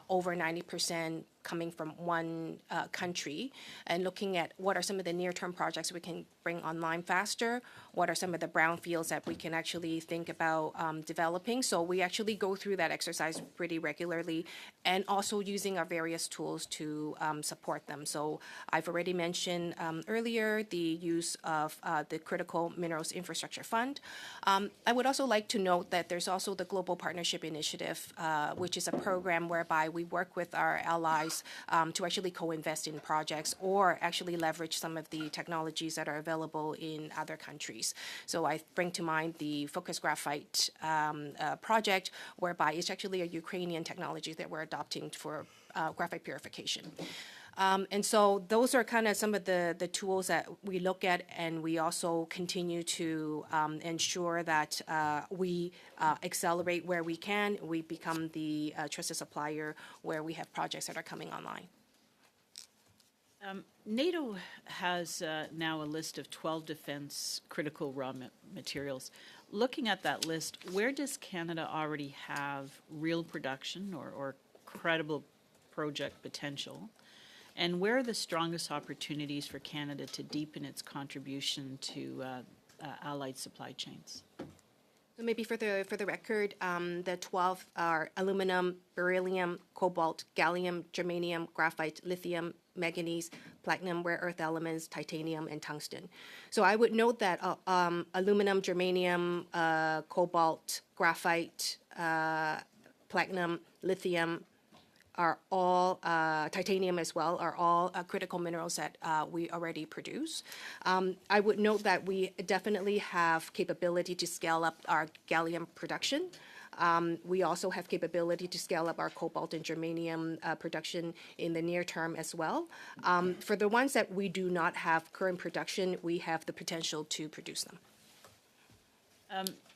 over 90% coming from one country, and looking at what are some of the near-term projects we can bring online faster, what are some of the brownfields that we can actually think about developing. So we actually go through that exercise pretty regularly, and also using our various tools to support them. So I've already mentioned earlier the use of the Critical Minerals Infrastructure Fund. I would also like to note that there's also the Global Partnership Initiative, which is a program whereby we work with our allies to actually co-invest in projects or actually leverage some of the technologies that are available in other countries. So I bring to mind the Focus Graphite project, whereby it's actually a Ukrainian technology that we're adopting for graphite purification. And so those are kind of some of the tools that we look at, and we also continue to ensure that we accelerate where we can. We become the trusted supplier where we have projects that are coming online. NATO has now a list of 12 defense critical raw materials. Looking at that list, where does Canada already have real production or credible project potential? And where are the strongest opportunities for Canada to deepen its contribution to allied supply chains? So maybe for the record, the 12 are aluminum, beryllium, cobalt, gallium, germanium, graphite, lithium, manganese, platinum, rare earth elements, titanium, and tungsten. So I would note that aluminum, germanium, cobalt, graphite, platinum, lithium, are all, titanium as well, are all critical minerals that we already produce. I would note that we definitely have capability to scale up our gallium production. We also have capability to scale up our cobalt and germanium production in the near term as well. For the ones that we do not have current production, we have the potential to produce them.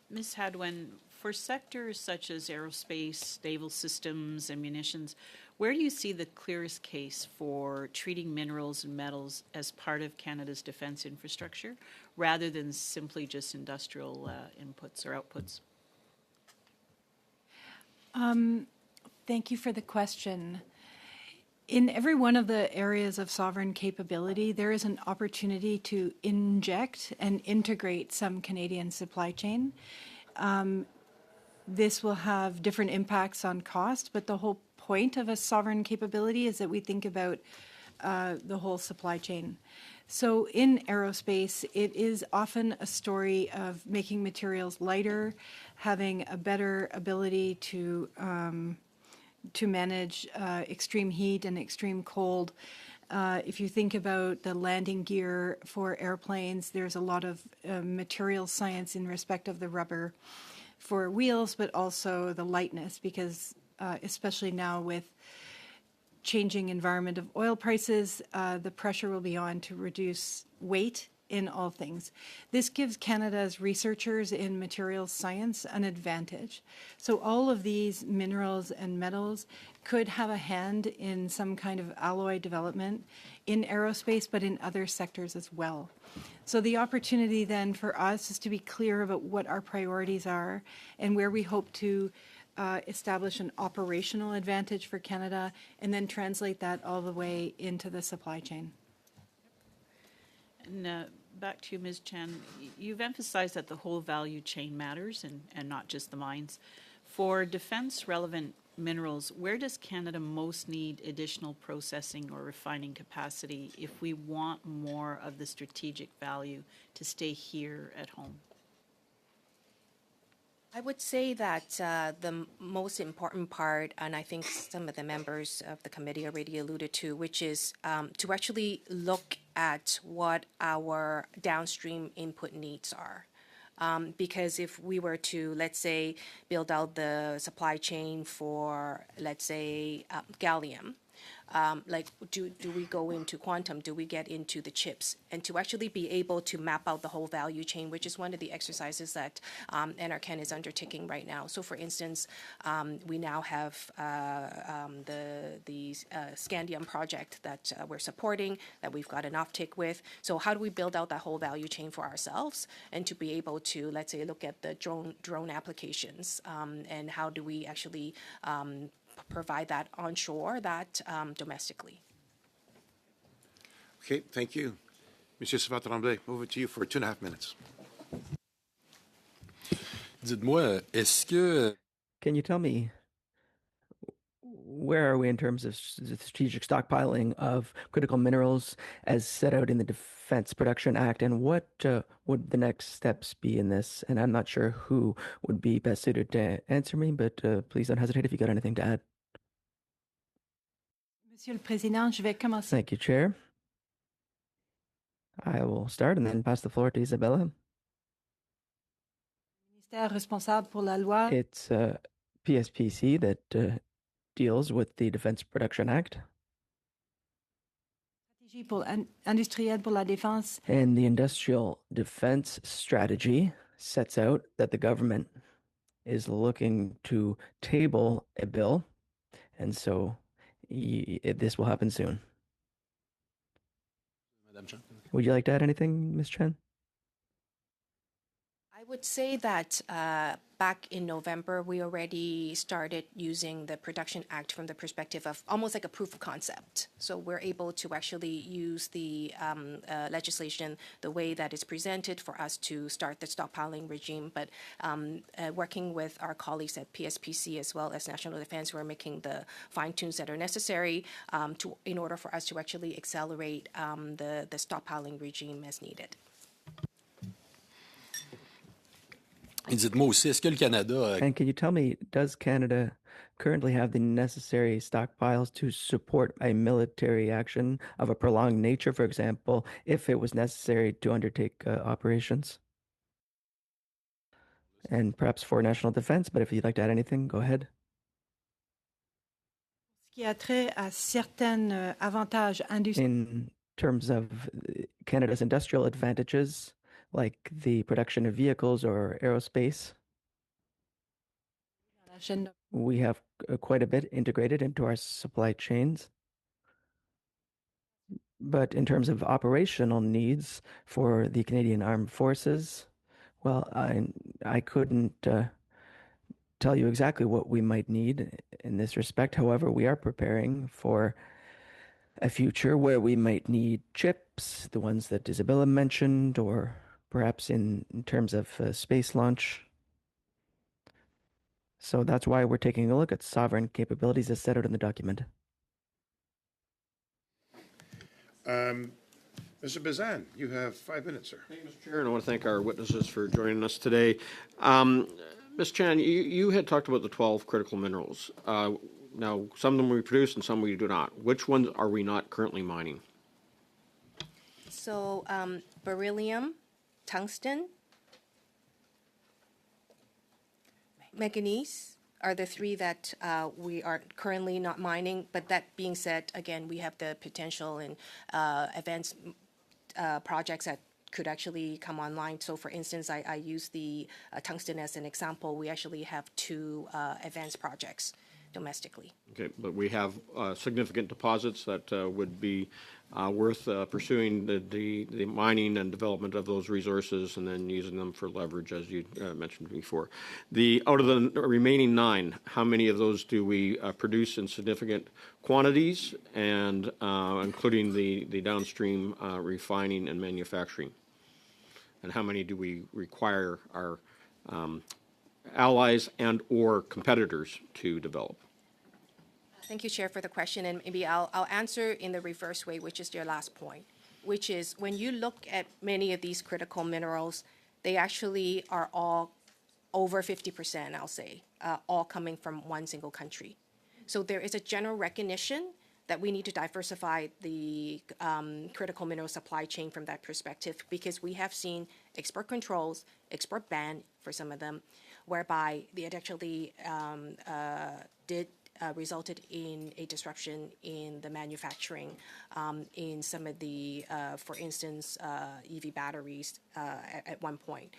Ms. Hadwin, for sectors such as aerospace, naval systems, and munitions, where do you see the clearest case for treating minerals and metals as part of Canada's defense infrastructure, rather than simply just industrial inputs or outputs? Thank you for the question. In every one of the areas of sovereign capability, there is an opportunity to inject and integrate some Canadian supply chain. This will have different impacts on cost, but the whole point of a sovereign capability is that we think about the whole supply chain. So in aerospace, it is often a story of making materials lighter, having a better ability to manage extreme heat and extreme cold. If you think about the landing gear for airplanes, there's a lot of material science in respect of the rubber for wheels, but also the lightness, because especially now with changing environment of oil prices, the pressure will be on to reduce weight in all things. This gives Canada's researchers in materials science an advantage. So all of these minerals and metals could have a hand in some kind of alloy development in aerospace, but in other sectors as well. So the opportunity then for us is to be clear about what our priorities are and where we hope to establish an operational advantage for Canada and then translate that all the way into the supply chain. And back to you, Ms. Chan. You've emphasized that the whole value chain matters and not just the mines. For defense-relevant minerals, where does Canada most need additional processing or refining capacity if we want more of the strategic value to stay here at home? I would say that the most important part, and I think some of the members of the committee already alluded to, which is to actually look at what our downstream input needs are. Because if we were to, let's say, build out the supply chain for, let's say, gallium, like do we go into quantum, do we get into the chips, and to actually be able to map out the whole value chain, which is one of the exercises that NRCan is undertaking right now. So for instance, we now have the Scandium project that we're supporting, that we've got an offtake with. So how do we build out that whole value chain for ourselves and to be able to, let's say, look at the drone applications, and how do we actually provide that onshore, that domestically. Okay, thank you. Monsieur Savard-Tremblay, over to you for 2.5 minutes. Dites-moi, est-ce que Can you tell me where are we in terms of the strategic stockpiling of critical minerals as set out in the Defense Production Act, and what would the next steps be in this? And I'm not sure who would be best suited to answer me, but please don't hesitate if you got anything to add. Monsieur le Président, je vais commencer. Thank you, Chair. I will start and then pass the floor to Isabella. Ministère responsable pour la loi. It's PSPC that deals with the Defense Production Act. Stratégie industrielle pour la défense. And the Industrial Defense Strategy sets out that the government is looking to table a bill, and so this will happen soon. Madame Chan? Would you like to add anything, Ms. Chen? I would say that back in November, we already started using the Production Act from the perspective of almost like a proof of concept. So we're able to actually use the legislation the way that it's presented for us to start the stockpiling regime. But working with our colleagues at PSPC as well as National Defense, we're making the fine tunes that are necessary in order for us to actually accelerate the stockpiling regime as needed. Et dites-moi aussi, est-ce que le Canada And can you tell me, does Canada currently have the necessary stockpiles to support a military action of a prolonged nature, for example, if it was necessary to undertake operations? And perhaps for national defense, but if you'd like to add anything, go ahead. Ce qui a trait à certains avantages industriels. In terms of Canada's industrial advantages, like the production of vehicles or aerospace, we have quite a bit integrated into our supply chains. But in terms of operational needs for the Canadian Armed Forces, well, I couldn't tell you exactly what we might need in this respect. However, we are preparing for a future where we might need chips, the ones that Isabella mentioned, or perhaps in terms of space launch. So that's why we're taking a look at sovereign capabilities as set out in the document. Mr. Bazan, you have 5 minutes, sir. Thank you, Mr. Chair, and I want to thank our witnesses for joining us today. Ms. Chan, you had talked about the 12 critical minerals. Now, some of them we produce and some we do not. Which ones are we not currently mining? So beryllium, tungsten, manganese are the three that we are currently not mining. But that being said, again, we have the potential in advanced projects that could actually come online. So for instance, I use the tungsten as an example. We actually have 2 advanced projects domestically. Okay, but we have significant deposits that would be worth pursuing the mining and development of those resources and then using them for leverage, as you mentioned before. Out of the remaining 9, how many of those do we produce in significant quantities, and including the downstream refining and manufacturing? And how many do we require our allies and or competitors to develop? Thank you, Chair, for the question, and maybe I'll answer in the reverse way, which is your last point, which is when you look at many of these critical minerals, they actually are all over 50%, I'll say, all coming from one single country. So there is a general recognition that we need to diversify the critical mineral supply chain from that perspective, because we have seen export controls, export ban for some of them, whereby it actually resulted in a disruption in the manufacturing in some of the, for instance, EV batteries at one point.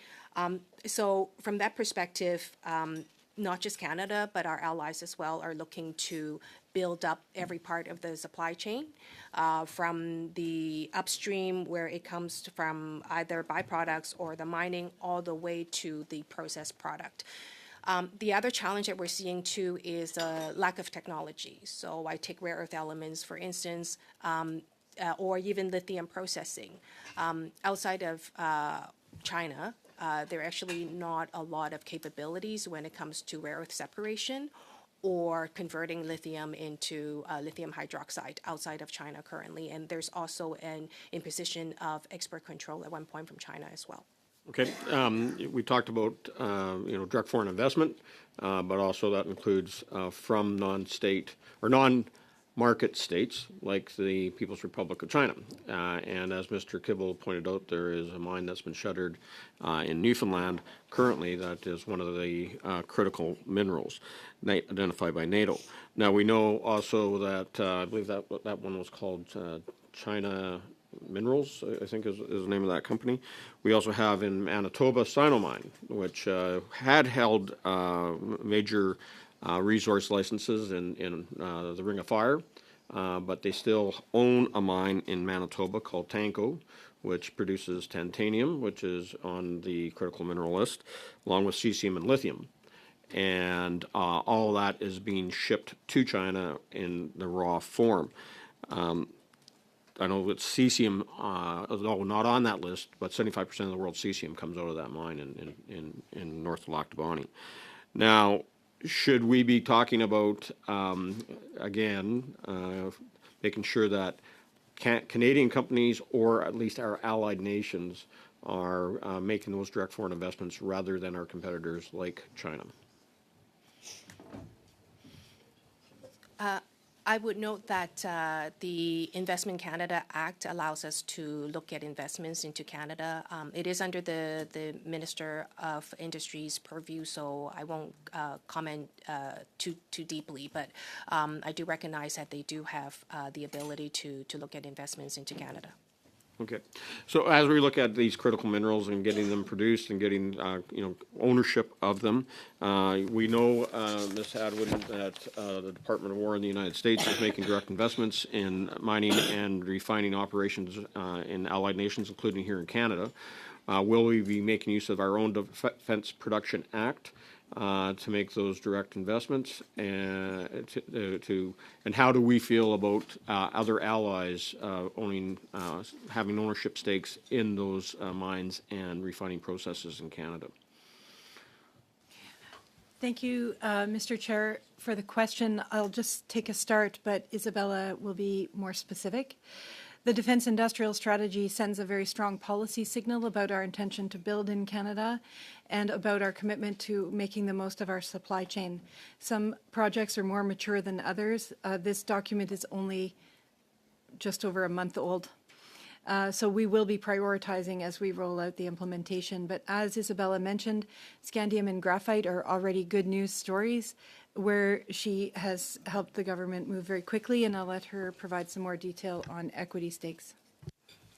So from that perspective, not just Canada, but our allies as well are looking to build up every part of the supply chain, from the upstream where it comes from either byproducts or the mining, all the way to the processed product. The other challenge that we're seeing too is a lack of technology. So I take rare earth elements, for instance, or even lithium processing. Outside of China, there are actually not a lot of capabilities when it comes to rare earth separation or converting lithium into lithium hydroxide outside of China currently. And there's also an imposition of export control at one point from China as well. Okay, we talked about direct foreign investment, but also that includes from non-state or non-market states like the People's Republic of China. And as Mr. Kibble pointed out, there is a mine that's been shuttered in Newfoundland currently that is one of the critical minerals identified by NATO. Now we know also that I believe that one was called China Minerals, I think is the name of that company. We also have in Manitoba Sinomine, which had held major resource licenses in the Ring of Fire, but they still own a mine in Manitoba called Tanco, which produces titanium, which is on the critical mineral list, along with cesium and lithium. And all of that is being shipped to China in the raw form. I know that cesium, although not on that list, but 75% of the world's cesium comes out of that mine in North Lac du Bonnet. Now, should we be talking about, again, making sure that Canadian companies or at least our allied nations are making those direct foreign investments rather than our competitors like China? I would note that the Investment Canada Act allows us to look at investments into Canada. It is under the Minister of Industry's purview, so I won't comment too deeply, but I do recognize that they do have the ability to look at investments into Canada. Okay, so as we look at these critical minerals and getting them produced and getting ownership of them, we know, Ms. Hadwin, that the Department of War in the United States is making direct investments in mining and refining operations in allied nations, including here in Canada. Will we be making use of our own Defense Production Act to make those direct investments, and how do we feel about other allies having ownership stakes in those mines and refining processes in Canada? Thank you, Mr. Chair, for the question. I'll just take a start, but Isabella will be more specific. The Defence Industrial Strategy sends a very strong policy signal about our intention to build in Canada and about our commitment to making the most of our supply chain. Some projects are more mature than others. This document is only just over a month old. So we will be prioritizing as we roll out the implementation. But as Isabella mentioned, scandium and graphite are already good news stories where she has helped the government move very quickly, and I'll let her provide some more detail on equity stakes.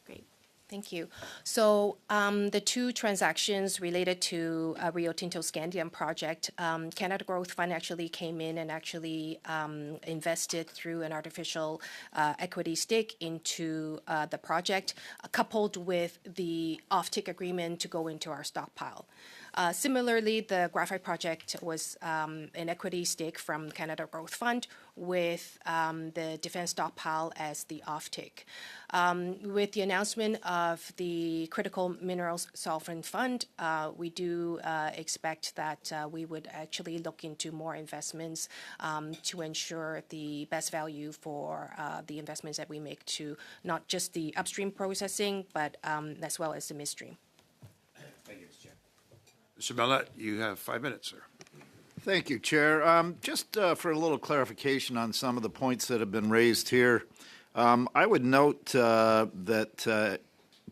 Great. Thank you. So the two transactions related to Rio Tinto's Scandium project, Canada Growth Fund actually came in and actually invested through an artificial equity stake into the project, coupled with the offtake agreement to go into our stockpile. Similarly, the graphite project was an equity stake from Canada Growth Fund with the defense stockpile as the offtake. With the announcement of the Critical Minerals Sovereign Fund, we do expect that we would actually look into more investments to ensure the best value for the investments that we make to not just the upstream processing, but as well as the midstream. Thank you, Mr. Chair. Mr. Mellette, you have 5 minutes, sir. Thank you, Chair. Just for a little clarification on some of the points that have been raised here, I would note that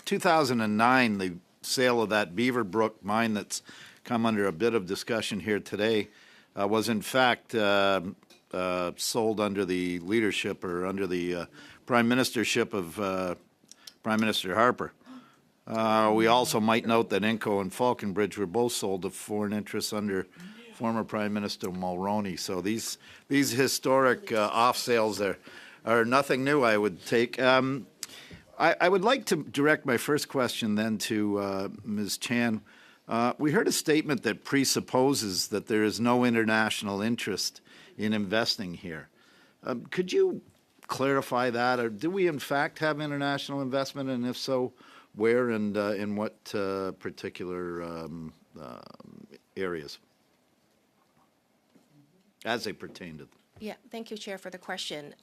2009, the sale of that Beaverbrook mine that's come under a bit of discussion here today, was in fact sold under the leadership or under the prime ministership of Prime Minister Harper. We also might note that Inco and Falconbridge were both sold to foreign interests under former Prime Minister Mulroney. So these historic off sales are nothing new, I would take. I would like to direct my first question then to Ms. Chan. We heard a statement that presupposes that there is no international interest in investing here. Could you clarify that, or do we in fact have international investment, and if so, where and in what particular areas as they pertain to them? Yeah, thank you, Chair, for the question.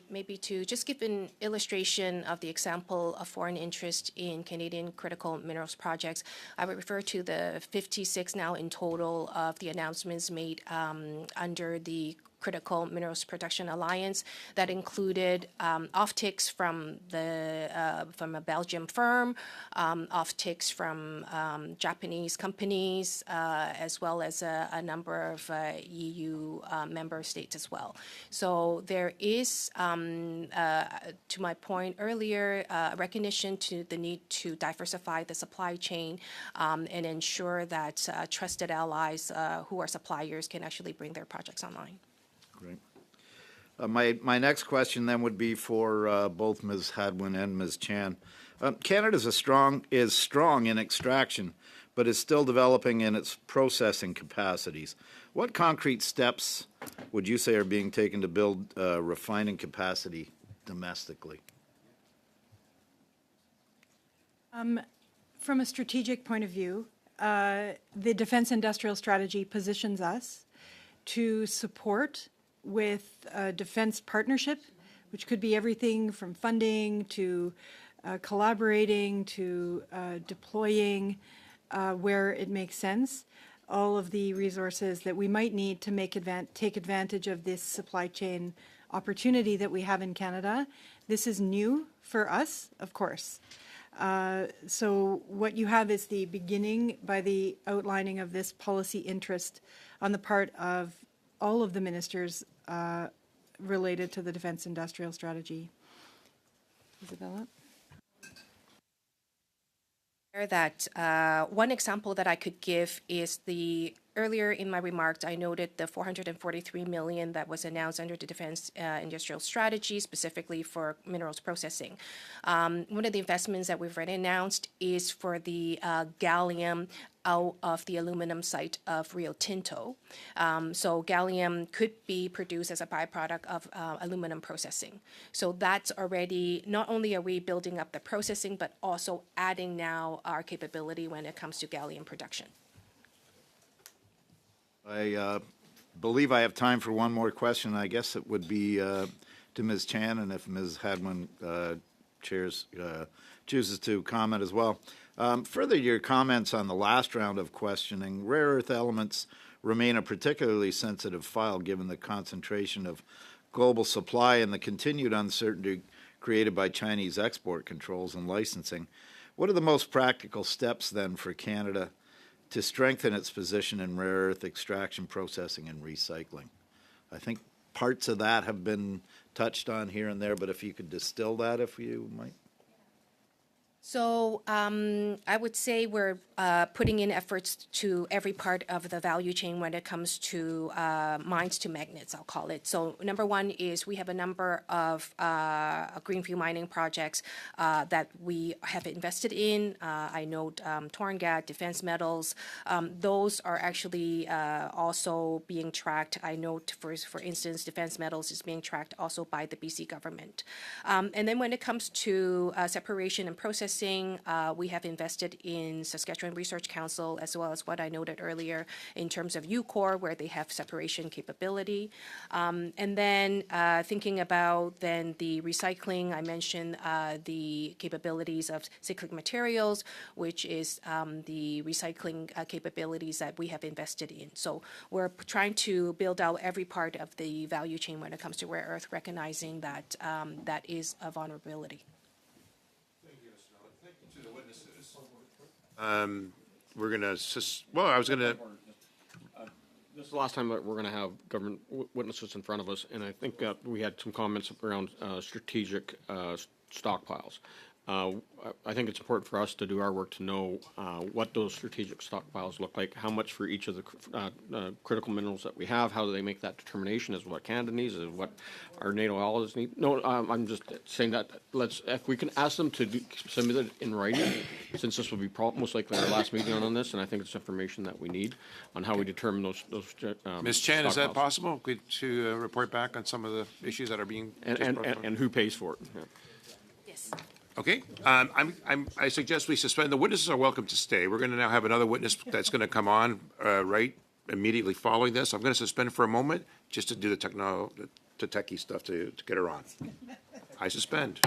Maybe to just give an illustration of the example of foreign interest in Canadian critical minerals projects, I would refer to the 56 now in total of the announcements made under the Critical Minerals Protection Alliance that included offtakes from a Belgian firm, offtakes from Japanese companies, as well as a number of EU member states as well. So there is, to my point earlier, recognition to the need to diversify the supply chain and ensure that trusted allies who are suppliers can actually bring their projects online. Great. My next question then would be for both Ms. Hadwin and Ms. Chan. Canada is strong in extraction, but is still developing in its processing capacities. What concrete steps would you say are being taken to build refining capacity domestically? From a strategic point of view, the Defense Industrial Strategy positions us to support with a defense partnership, which could be everything from funding to collaborating to deploying where it makes sense, all of the resources that we might need to take advantage of this supply chain opportunity that we have in Canada. This is new for us, of course. So what you have is the beginning by the outlining of this policy interest on the part of all of the ministers related to the Defense Industrial Strategy. Isabella? That one example that I could give is earlier in my remarks, I noted the $443 million that was announced under the Defense Industrial Strategy, specifically for minerals processing. One of the investments that we've already announced is for the gallium out of the aluminum site of Rio Tinto. So gallium could be produced as a byproduct of aluminum processing. So that's already, not only are we building up the processing, but also adding now our capability when it comes to gallium production. I believe I have time for one more question. I guess it would be to Ms. Chan, and if Ms. Hadwin chooses to comment as well. Further to your comments on the last round of questioning, rare earth elements remain a particularly sensitive file given the concentration of global supply and the continued uncertainty created by Chinese export controls and licensing. What are the most practical steps then for Canada to strengthen its position in rare earth extraction, processing, and recycling? I think parts of that have been touched on here and there, but if you could distill that, if you might. So I would say we're putting in efforts to every part of the value chain when it comes to mines to magnets, I'll call it. So number one is we have a number of greenfield mining projects that we have invested in. I note Torngat, Defense Metals. Those are actually also being tracked. I note, for instance, Defense Metals is being tracked also by the BC government. And then when it comes to separation and processing, we have invested in Saskatchewan Research Council, as well as what I noted earlier in terms of UCOR, where they have separation capability. And then thinking about then the recycling, I mentioned the capabilities of cyclic materials, which is the recycling capabilities that we have invested in. So we're trying to build out every part of the value chain when it comes to rare earth, recognizing that that is a vulnerability. We're going to, well, I was going to, This is the last time that we're going to have government witnesses in front of us, and I think we had some comments around strategic stockpiles. I think it's important for us to do our work to know what those strategic stockpiles look like, how much for each of the critical minerals that we have, how do they make that determination as what Canada needs, as what our NATO allies need. No, I'm just saying that if we can ask them to submit it in writing, since this will be most likely our last meeting on this, and I think it's information that we need on how we determine those Ms. Chan, is that stockpiles. possible to report back on some of the issues that are being just brought up? And who pays for it. Yeah. Yes. Okay, I suggest we suspend. The witnesses are welcome to stay. We're going to now have another witness that's going to come on right immediately following this. I'm going to suspend for a moment just to do the techie stuff to get her on. I suspend.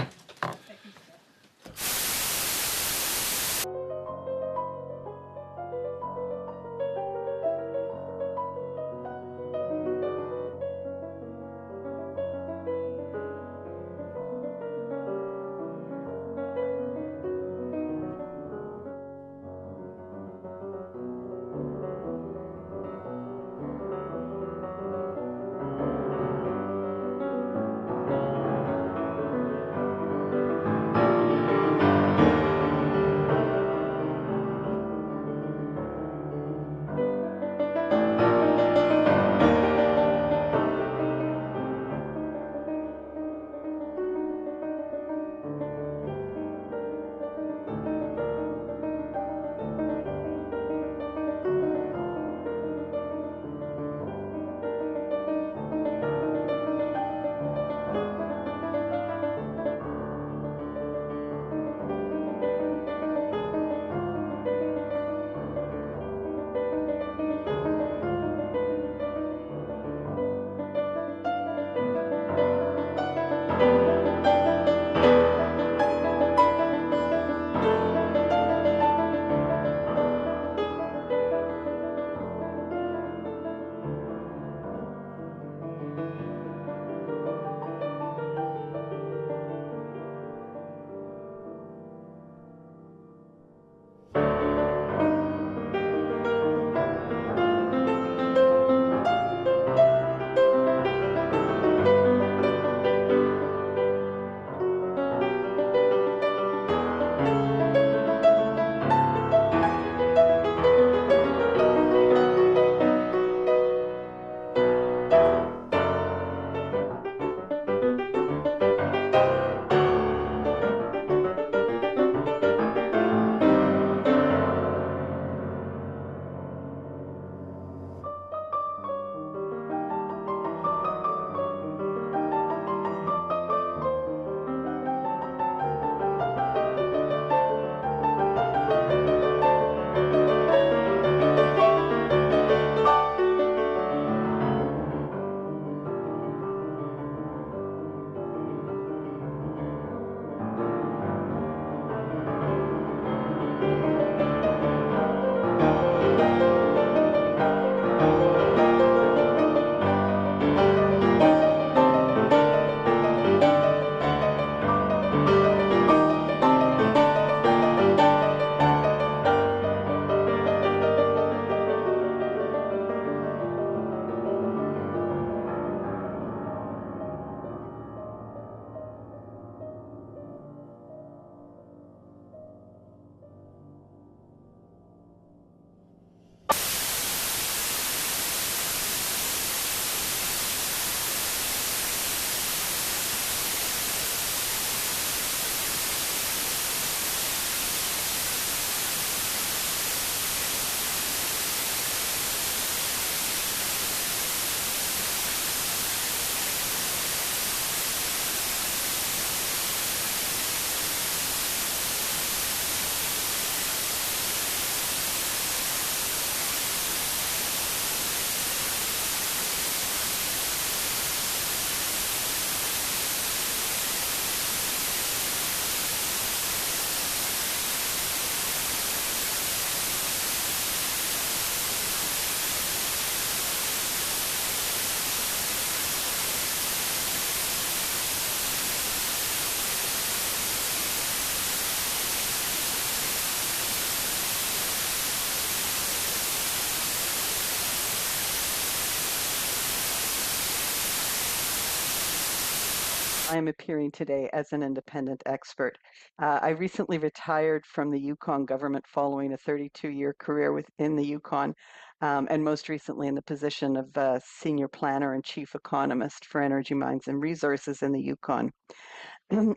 I am appearing today as an independent expert. I recently retired from the Yukon government following a 32-year career within the Yukon, and most recently in the position of senior planner and chief economist for energy mines and resources in the Yukon.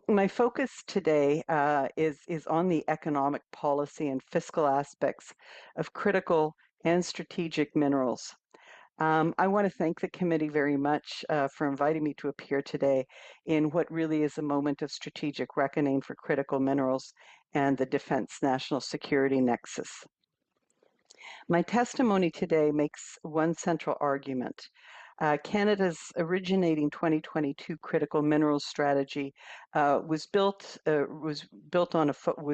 My focus today is on the economic policy and fiscal aspects of critical and strategic minerals. I want to thank the committee very much for inviting me to appear today in what really is a moment of strategic reckoning for critical minerals and the defense national security nexus. My testimony today makes one central argument. Canada's originating 2022 critical minerals strategy was built on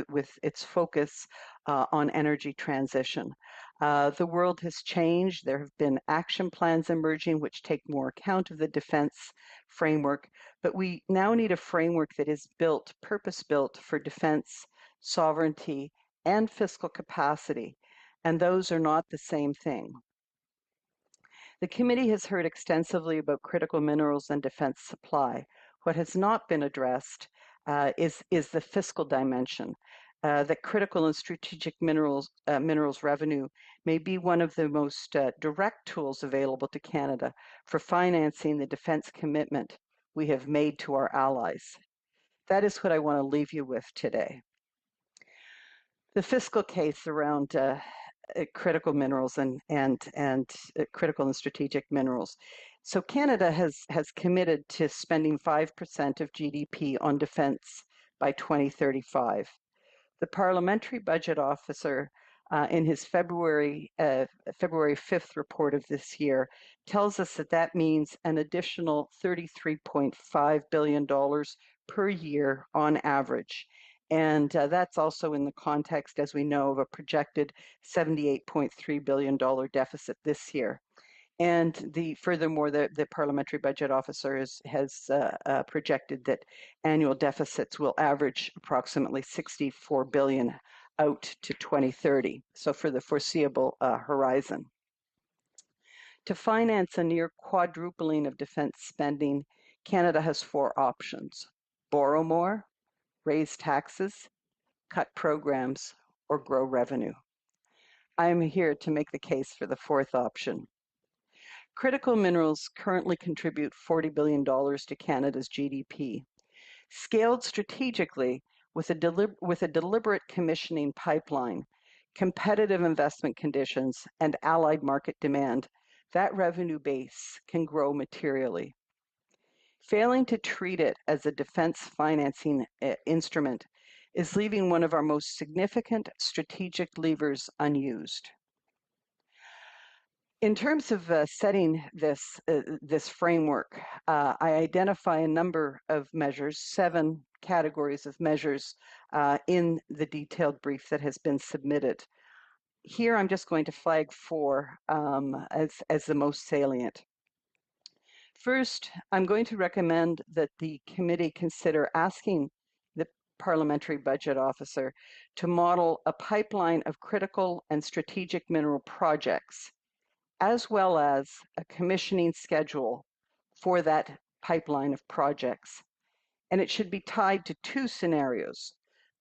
with its focus on energy transition. The world has changed. There have been action plans emerging which take more account of the defense framework, but we now need a framework that is purpose-built for defense, sovereignty, and fiscal capacity, and those are not the same thing. The committee has heard extensively about critical minerals and defense supply. What has not been addressed is the fiscal dimension. That critical and strategic minerals revenue may be one of the most direct tools available to Canada for financing the defense commitment we have made to our allies. That is what I want to leave you with today. The fiscal case around critical minerals and critical and strategic minerals. So Canada has committed to spending 5% of GDP on defense by 2035. The Parliamentary Budget Officer in his February 5th report of this year tells us that that means an additional $33.5 billion per year on average. And that's also in the context, as we know, of a projected $78.3 billion deficit this year. And furthermore, the Parliamentary Budget Officer has projected that annual deficits will average approximately $64 billion out to 2030, so for the foreseeable horizon. To finance a near quadrupling of defense spending, Canada has four options: borrow more, raise taxes, cut programs, or grow revenue. I am here to make the case for the fourth option. Critical minerals currently contribute $40 billion to Canada's GDP. Scaled strategically with a deliberate commissioning pipeline, competitive investment conditions, and allied market demand, that revenue base can grow materially. Failing to treat it as a defense financing instrument is leaving one of our most significant strategic levers unused. In terms of setting this framework, I identify a number of measures, 7 categories of measures in the detailed brief that has been submitted. Here, I'm just going to flag 4 as the most salient. First, I'm going to recommend that the committee consider asking the Parliamentary Budget Officer to model a pipeline of critical and strategic mineral projects, as well as a commissioning schedule for that pipeline of projects. And it should be tied to 2 scenarios.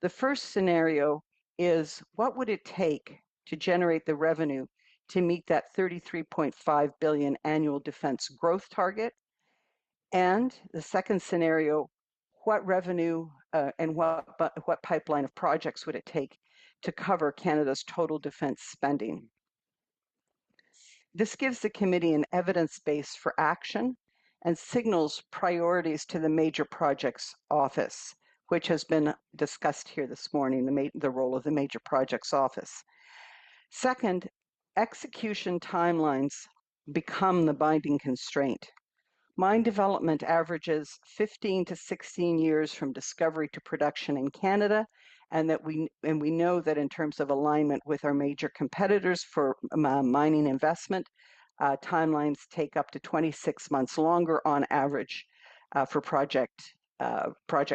The first scenario is, what would it take to generate the revenue to meet that $33.5 billion annual defense growth target? And the second scenario, what revenue and what pipeline of projects would it take to cover Canada's total defense spending? This gives the committee an evidence base for action and signals priorities to the Major Projects Office, which has been discussed here this morning, the role of the Major Projects Office. Second, execution timelines become the binding constraint. Mine development averages 15 to 16 years from discovery to production in Canada, and we know that in terms of alignment with our major competitors for mining investment, timelines take up to 26 months longer on average for project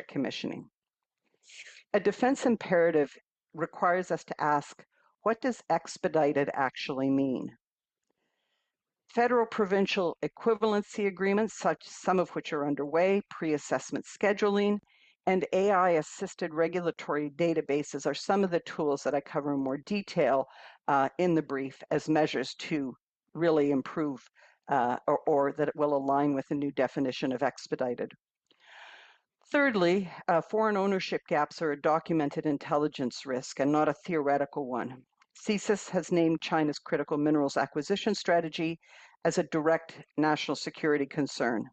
commissioning. A defense imperative requires us to ask, what does expedited actually mean? Federal-provincial equivalency agreements, some of which are underway, pre-assessment scheduling, and AI-assisted regulatory databases are some of the tools that I cover in more detail in the brief as measures to really improve or that it will align with the new definition of expedited. Thirdly, foreign ownership gaps are a documented intelligence risk and not a theoretical one. CSIS has named China's critical minerals acquisition strategy as a direct national security concern.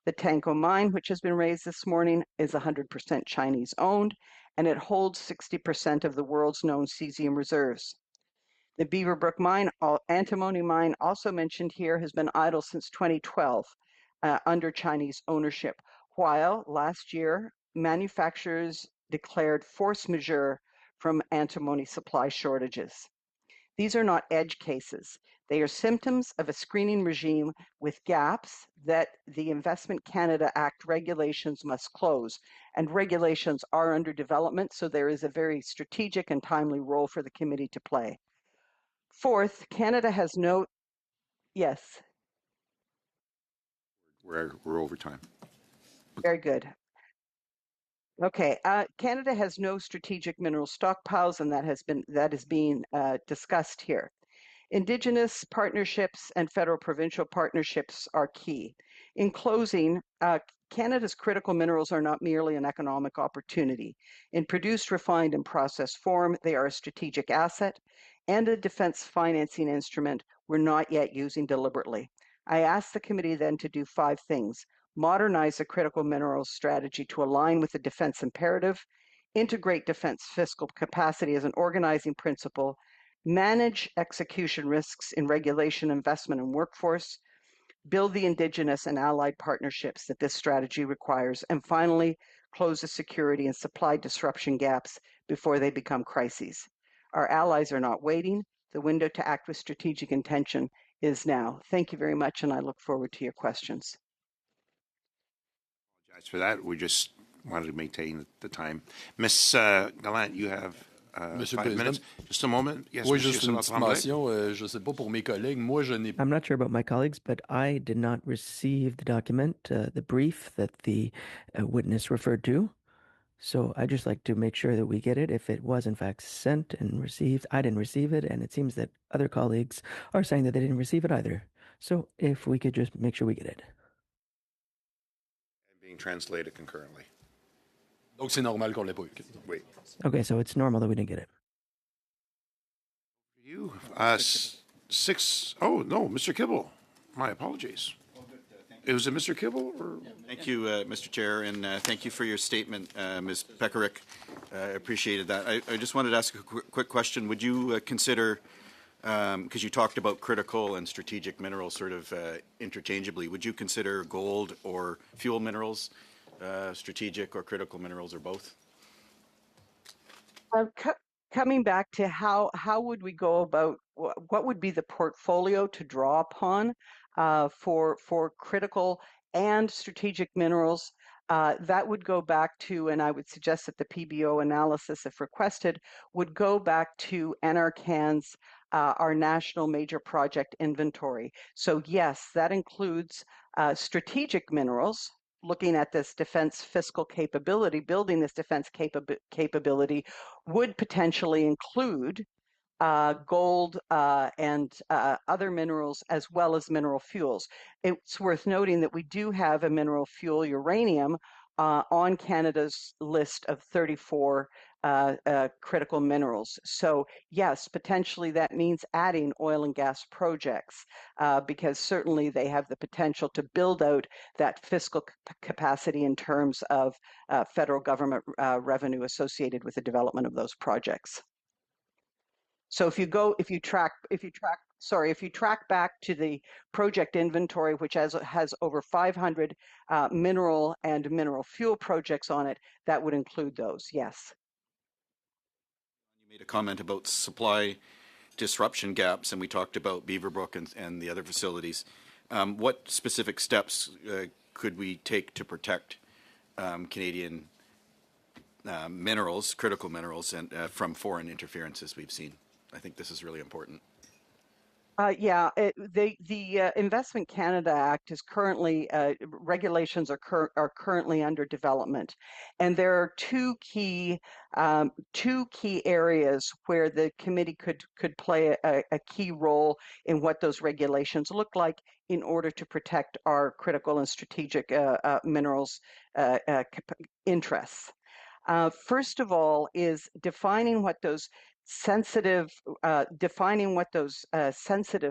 The Tanko mine, which has been raised this morning, is 100% Chinese owned, and it holds 60% of the world's known cesium reserves. The Beaverbrook mine, antimony mine, also mentioned here, has been idle since 2012 under Chinese ownership, while last year manufacturers declared force majeure from antimony supply shortages. These are not edge cases. They are symptoms of a screening regime with gaps that the Investment Canada Act regulations must close. And regulations are under development, so there is a very strategic and timely role for the committee to play. Fourth, Canada has no, yes, We're over time. very good. Okay, Canada has no strategic mineral stockpiles, and that is being discussed here. Indigenous partnerships and federal-provincial partnerships are key. In closing, Canada's critical minerals are not merely an economic opportunity. In produced, refined, and processed form, they are a strategic asset and a defense financing instrument we're not yet using deliberately. I asked the committee then to do 5 things: modernize the critical minerals strategy to align with the defense imperative, integrate defense fiscal capacity as an organizing principle, manage execution risks in regulation, investment, and workforce, build the Indigenous and allied partnerships that this strategy requires, and finally, close the security and supply disruption gaps before they become crises. Our allies are not waiting. The window to act with strategic intention is now. Thank you very much, and I look forward to your questions. Apologize for that. We just wanted to maintain the time. Ms. Gallant, you have Monsieur le 5 Président. minutes. Just a moment. Yes, Oui, Monsieur juste une petite Tremblay. mention. Je ne sais pas pour mes collègues. Moi, je n'ai I'm not sure about my colleagues, but I did not receive the document, the brief that the witness referred to. So I just like to make sure that we get it. If it was in fact sent and received, I didn't receive it, and it seems that other colleagues are saying that they didn't receive it either. So if we could just make sure we get it. And being translated concurrently. Donc, c'est normal qu'on l'ait pas eu. Wait. Okay, so it's normal that we didn't get it. You, 6, oh, no, Mr. Kibble. My apologies. It was Mr. Kibble or? Thank you, Mr. Chair, and thank you for your statement, Ms. Pekaric. I appreciated that. I just wanted to ask a quick question. Would you consider, because you talked about critical and strategic minerals sort of interchangeably, would you consider gold or fuel minerals strategic or critical minerals or both? Coming back to how would we go about, what would be the portfolio to draw upon for critical and strategic minerals? That would go back to, and I would suggest that the PBO analysis, if requested, would go back to NRCan's, our national major project inventory. So yes, that includes strategic minerals, looking at this defense fiscal capability, building this defense capability would potentially include gold and other minerals as well as mineral fuels. It's worth noting that we do have a mineral fuel, uranium, on Canada's list of 34 critical minerals. So yes, potentially that means adding oil and gas projects because certainly they have the potential to build out that fiscal capacity in terms of federal government revenue associated with the development of those projects. So if you track back to the project inventory, which has over 500 mineral and mineral fuel projects on it, that would include those, yes. You made a comment about supply disruption gaps, and we talked about Beaverbrook and the other facilities. What specific steps could we take to protect Canadian minerals, critical minerals, and from foreign interferences we've seen? I think this is really important. The Investment Canada Act is currently regulations are currently under development, and there are two key areas where the committee could play a key role in what those regulations look like in order to protect our critical and strategic minerals interests. First of all, is defining what those sensitive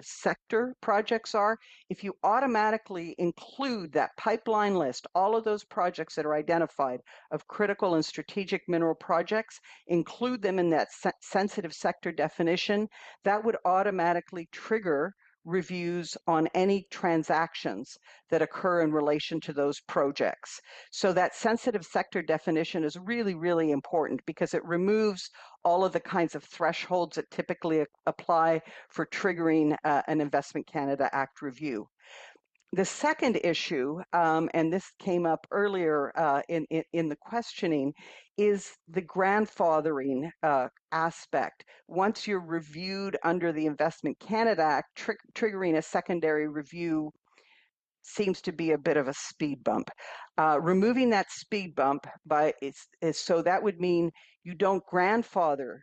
sector projects are. If you automatically include that pipeline list, all of those projects that are identified of critical and strategic mineral projects, include them in that sensitive sector definition, that would automatically trigger reviews on any transactions that occur in relation to those projects. So that sensitive sector definition is really, really important because it removes all of the kinds of thresholds that typically apply for triggering an Investment Canada Act review. The second issue, and this came up earlier in the questioning, is the grandfathering aspect. Once you're reviewed under the Investment Canada Act, triggering a secondary review seems to be a bit of a speed bump. Removing that speed bump so that would mean you don't grandfather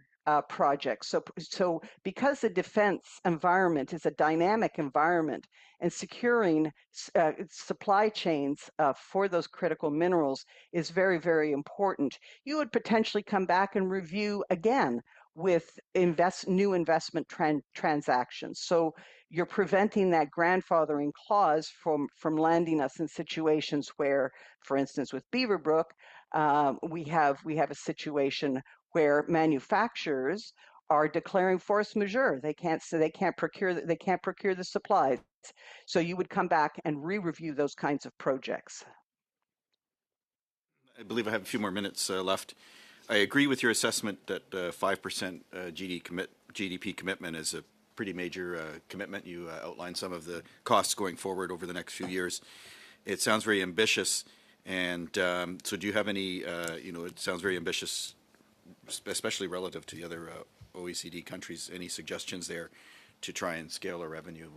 projects. So because the defense environment is a dynamic environment and securing supply chains for those critical minerals is very, very important, you would potentially come back and review again with new investment transactions. So you're preventing that grandfathering clause from landing us in situations where, for instance, with Beaverbrook, we have a situation where manufacturers are declaring force majeure. They can't procure the supplies. So you would come back and re-review those kinds of projects. I believe I have a few more minutes left. I agree with your assessment that 5% GDP commitment is a pretty major commitment. You outlined some of the costs going forward over the next few years. It sounds very ambitious, and so do you have any, it sounds very ambitious, especially relative to the other OECD countries. Any suggestions there to try and scale our revenue?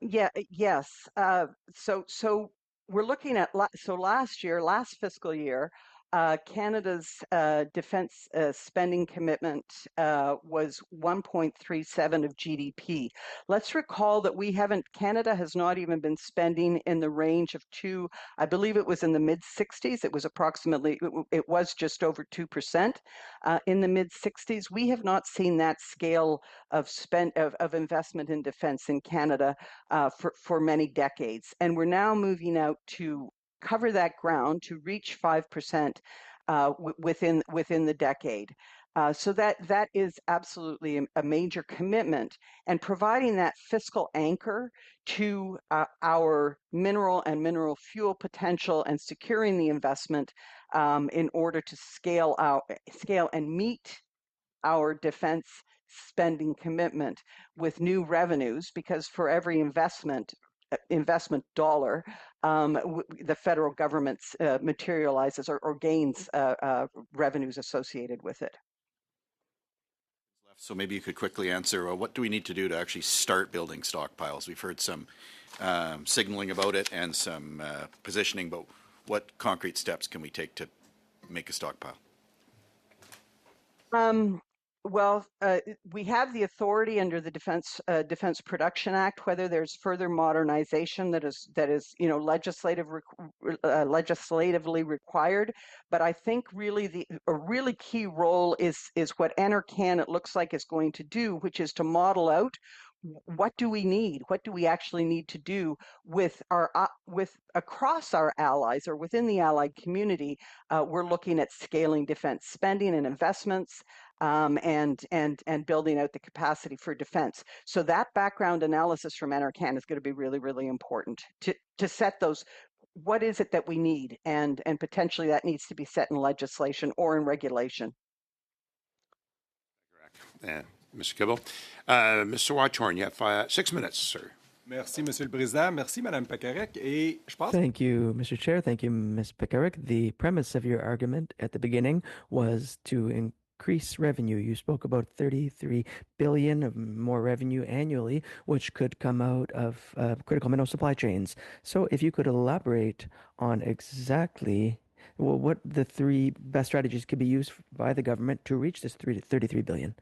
Yes. So we're looking at last fiscal year, Canada's defense spending commitment was 1.37 of GDP. Let's recall that Canada has not even been spending in the range of I believe it was in the mid-60s. It was just over 2% in the mid-60s. We have not seen that scale of investment in defense in Canada for many decades. And we're now moving out to cover that ground to reach 5% within the decade. So that is absolutely a major commitment, and providing that fiscal anchor to our mineral and mineral fuel potential and securing the investment in order to scale and meet our defense spending commitment with new revenues, because for every investment dollar, the federal government materializes or gains revenues associated with it. So maybe you could quickly answer, what do we need to do to actually start building stockpiles? We've heard some signaling about it and some positioning, but what concrete steps can we take to make a stockpile? Well, we have the authority under the Defense Production Act. Whether there's further modernization that is legislatively required, but I think really a really key role is what NRCan, it looks like, is going to do, which is to model out what do we need? What do we actually need to do with across our allies or within the allied community? We're looking at scaling defense spending and investments, and building out the capacity for defense. So that background analysis from NRCan is going to be really, really important to set those. What is it that we need, and potentially that needs to be set in legislation or in regulation. Correct. Mr. Kibble. Mr. Watchorn, you have 6 minutes, sir. Merci, Monsieur le Président. Merci, Madame Pekarek. Et je pense... Thank you, Mr. Chair. Thank you, Ms. Pekarek. The premise of your argument at the beginning was to increase revenue. You spoke about 33 billion of more revenue annually, which could come out of critical mineral supply chains. So if you could elaborate on exactly what the three best strategies could be used by the government to reach this 33 billion.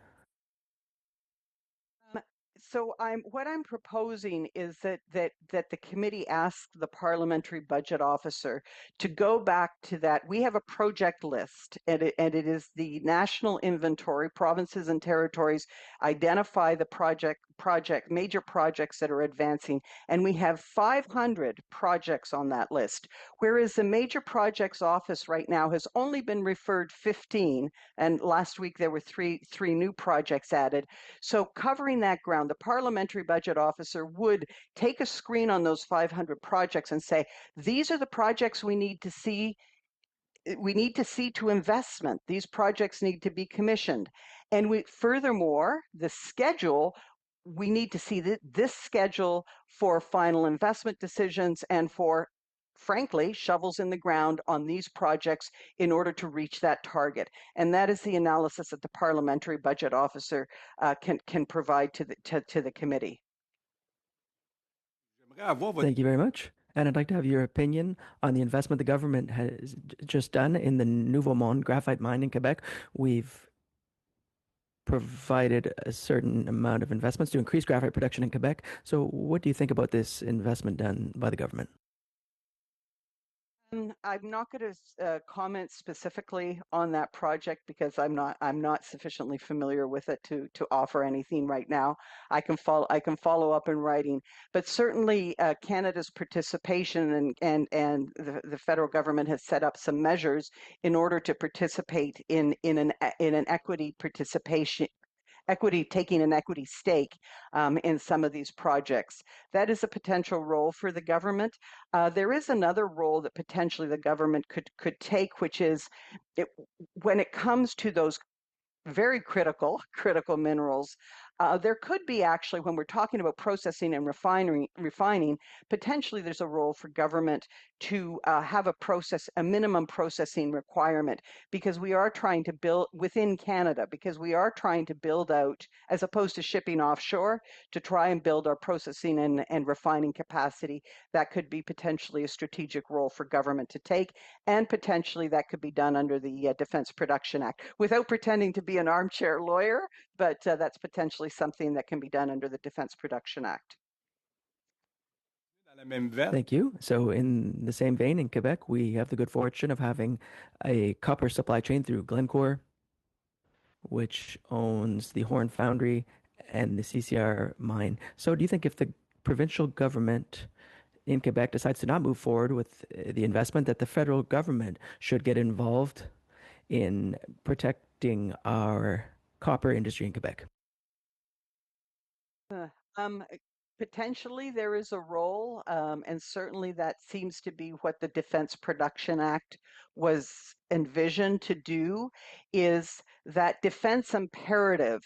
So what I'm proposing is that the committee ask the parliamentary budget officer to go back to that. We have a project list, and it is the national inventory. Provinces and territories identify the major projects that are advancing, and we have 500 projects on that list. Whereas the major projects office right now has only been referred 15, and last week there were three new projects added. So covering that ground, the parliamentary budget officer would take a screen on those 500 projects and say, these are the projects we need to see to investment. These projects need to be commissioned. And furthermore, the schedule, we need to see this schedule for final investment decisions and for, frankly, shovels in the ground on these projects in order to reach that target. And that is the analysis that the parliamentary budget officer can provide to the committee. Thank you very much. And I'd like to have your opinion on the investment the government has just done in the Nouveau Monde graphite mine in Quebec. We've provided a certain amount of investments to increase graphite production in Quebec. So what do you think about this investment done by the government? I'm not going to comment specifically on that project because I'm not sufficiently familiar with it to offer anything right now. I can follow up in writing, but certainly Canada's participation and the federal government has set up some measures in order to participate in an equity participation. Taking an equity stake in some of these projects. That is a potential role for the government. There is another role that potentially the government could take, which is when it comes to those very critical minerals. There could be actually, when we're talking about processing and refining, potentially there's a role for government to have a minimum processing requirement, because we are trying to build within Canada, because we are trying to build out, as opposed to shipping offshore, to try and build our processing and refining capacity. That could be potentially a strategic role for government to take, and potentially that could be done under the Defense Production Act, without pretending to be an armchair lawyer, but that's potentially something that can be done under the Defense Production Act. Thank you. So in the same vein, in Quebec, we have the good fortune of having a copper supply chain through Glencore, which owns the Horn Foundry and the CCR mine. So do you think if the provincial government in Quebec decides to not move forward with the investment, that the federal government should get involved in protecting our copper industry in Quebec? Potentially there is a role, and certainly that seems to be what the Defense Production Act was envisioned to do, is that defense imperative,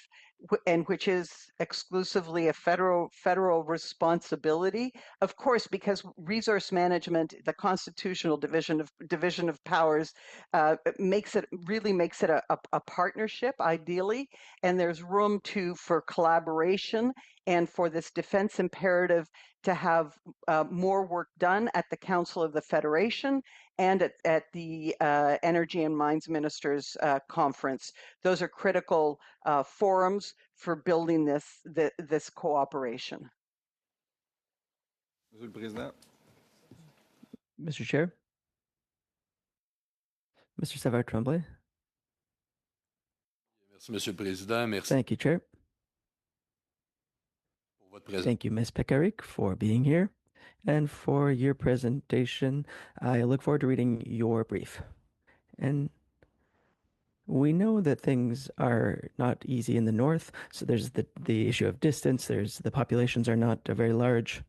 and which is exclusively a federal responsibility, of course, because resource management, the constitutional division of powers, makes it a partnership ideally, and there's room for collaboration and for this defense imperative to have more work done at the Council of the Federation and at the Energy and Mines Ministers Conference. Those are critical forums for building this cooperation. Monsieur le Président. Mr. Chair? Mr. Savard-Tremblay? Merci, Monsieur le Président. Merci. Thank you, Chair. Thank you, Ms. Pekarik, for being here and for your presentation. I look forward to reading your brief. And we know that things are not easy in the north. So there's the issue of distance. There's the populations are not very large.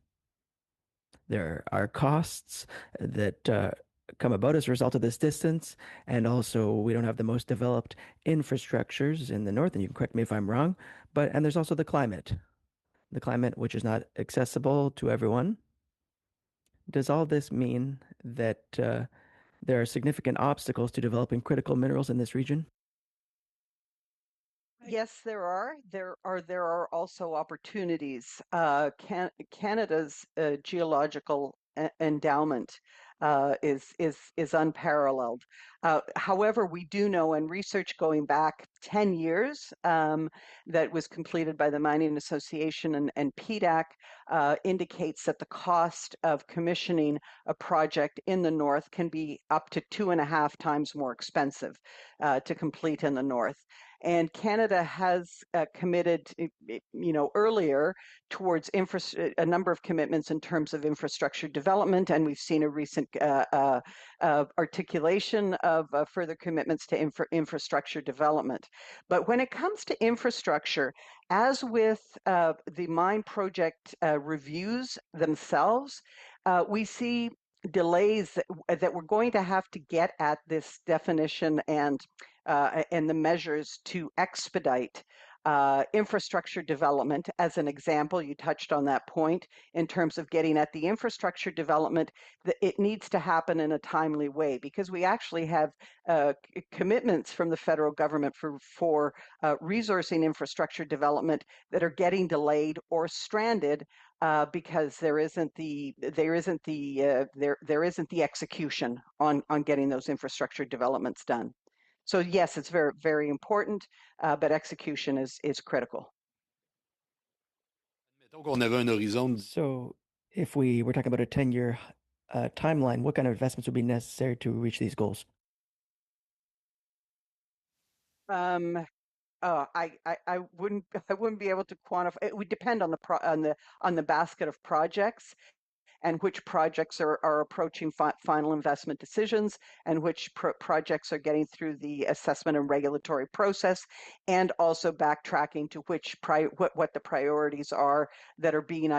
There are costs that come about as a result of this distance. And also, we don't have the most developed infrastructures in the north. And you can correct me if I'm wrong. And there's also the climate which is not accessible to everyone. Does all this mean that there are significant obstacles to developing critical minerals in this region? Yes, there are. There are also opportunities. Canada's geological endowment is unparalleled. However, we do know, and research going back 10 years that was completed by the Mining Association and PDAC indicates that the cost of commissioning a project in the north can be up to 2.5 times more expensive to complete in the north. And Canada has committed, earlier towards a number of commitments in terms of infrastructure development, and we've seen a recent articulation of further commitments to infrastructure development. But when it comes to infrastructure, as with the mine project reviews themselves, we see delays that we're going to have to get at this definition and the measures to expedite infrastructure development. As an example, you touched on that point in terms of getting at the infrastructure development, it needs to happen in a timely way because we actually have commitments from the federal government for resourcing infrastructure development that are getting delayed or stranded because there isn't the execution on getting those infrastructure developments done. So yes, it's very, very important, but execution is critical. Mettons qu'on avait un horizon. So, if we were talking about a 10-year timeline, what kind of investments would be necessary to reach these goals? I wouldn't be able to quantify. It would depend on the basket of projects and which projects are approaching final investment decisions and which projects are getting through the assessment and regulatory process, and also backtracking to what the priorities are that are being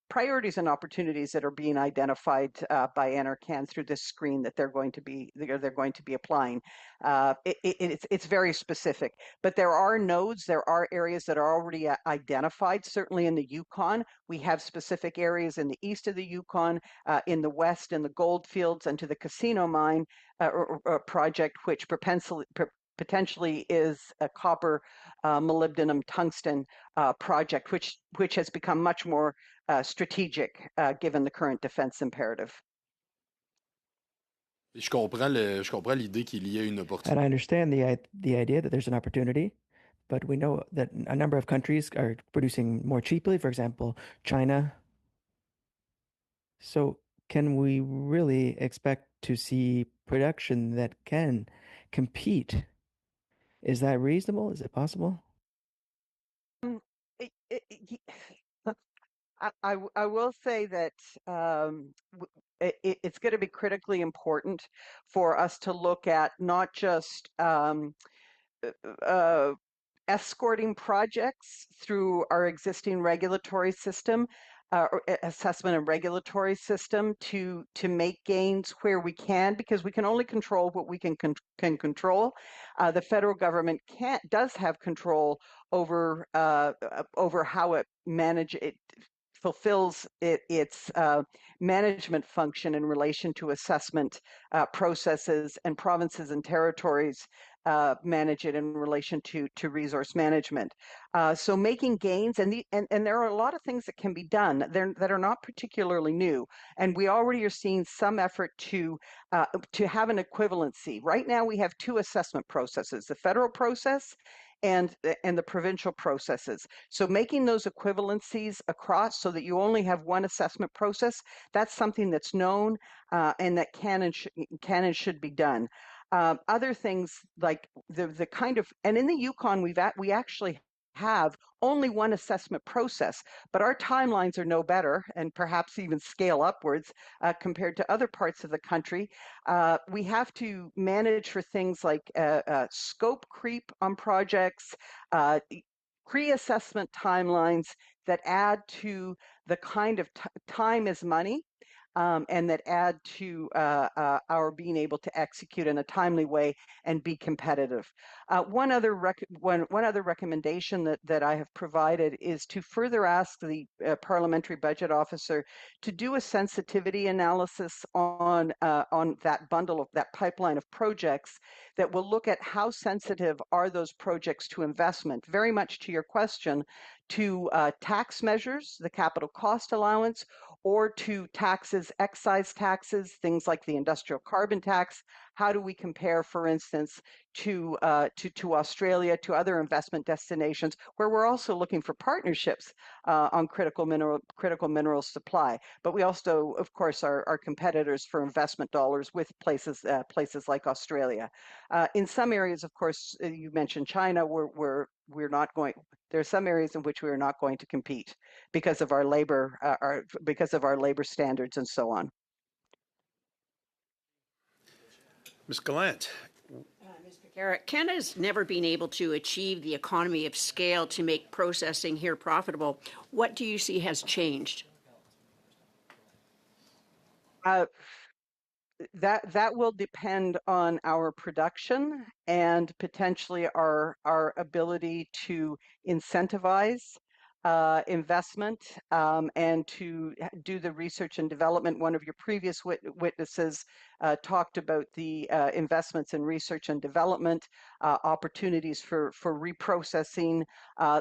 priorities and opportunities that are being identified by NRCan through this screen that they're going to be applying. It's very specific, but there are nodes, there are areas that are already identified. Certainly in the Yukon, we have specific areas in the east of the Yukon, in the west, in the gold fields, and to the Casino mine project, which potentially is a copper, molybdenum, tungsten project, which has become much more strategic given the current defense imperative. Je comprends l'idée qu'il y ait une opportunité. And I understand the idea that there's an opportunity, but we know that a number of countries are producing more cheaply, for example, China. So can we really expect to see production that can compete? Is that reasonable? Is it possible? I will say that it's going to be critically important for us to look at not just escorting projects through our existing regulatory system, or assessment and regulatory system to make gains where we can, because we can only control what we can control. The federal government does have control over how it fulfills its management function in relation to assessment processes, and provinces and territories manage it in relation to resource management. So making gains, and there are a lot of things that can be done that are not particularly new, and we already are seeing some effort to have an equivalency. Right now, we have two assessment processes: the federal process and the provincial processes. So making those equivalencies across so that you only have one assessment process, that's something that's known and that can and should be done. Other things like the kind of, and in the Yukon, we actually have only one assessment process, but our timelines are no better and perhaps even scale upwards compared to other parts of the country. We have to manage for things like scope creep on projects, pre-assessment timelines that add to the kind of time is money and that add to our being able to execute in a timely way and be competitive. One other recommendation that I have provided is to further ask the Parliamentary Budget Officer to do a sensitivity analysis on that bundle of that pipeline of projects that will look at how sensitive are those projects to investment. Very much to your question, to tax measures, the capital cost allowance, or to taxes, excise taxes, things like the industrial carbon tax. How do we compare, for instance, to Australia, to other investment destinations, where we're also looking for partnerships on critical mineral supply. But we also, of course, are competitors for investment dollars with places like Australia. In some areas, of course, you mentioned China. We're not going. There are some areas in which we are not going to compete because of our labor standards and so on. Ms. Gallant. Canada's never been able to achieve the economy of scale to make processing here profitable. What do you see has changed? That will depend on our production and potentially our ability to incentivize investment and to do the research and development. One of your previous witnesses talked about the investments in research and development, opportunities for reprocessing.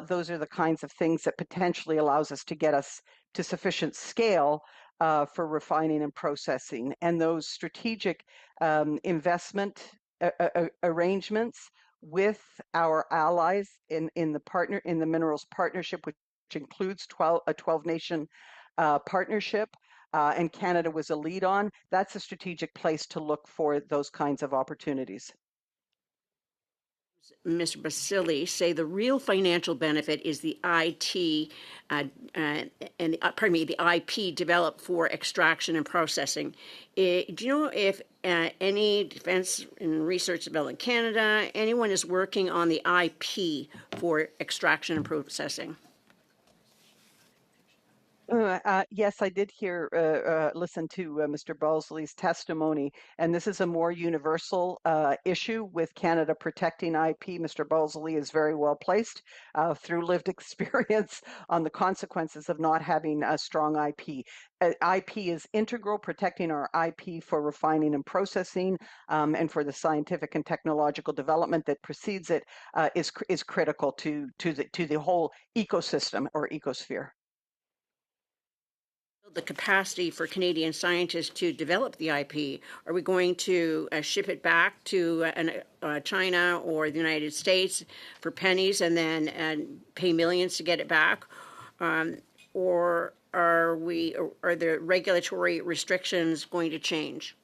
Those are the kinds of things that potentially allows us to get us to sufficient scale for refining and processing. And those strategic investment arrangements with our allies in the minerals partnership, which includes a 12-nation partnership, and Canada was a lead on. That's a strategic place to look for those kinds of opportunities. Mr. Basili say the real financial benefit is the the IP developed for extraction and processing. Do you know if any Defence and Research Development Canada, anyone is working on the IP for extraction and processing? Yes, I did listen to Mr. Balsley's testimony, and this is a more universal issue with Canada protecting IP. Mr. Balsley is very well placed through lived experience on the consequences of not having a strong IP. IP is integral, protecting our IP for refining and processing, and for the scientific and technological development that precedes it is critical to the whole ecosystem or ecosphere. The capacity for Canadian scientists to develop the IP? Are we going to ship it back to China or the United States for pennies and then pay millions to get it back? Or are the regulatory restrictions going to change?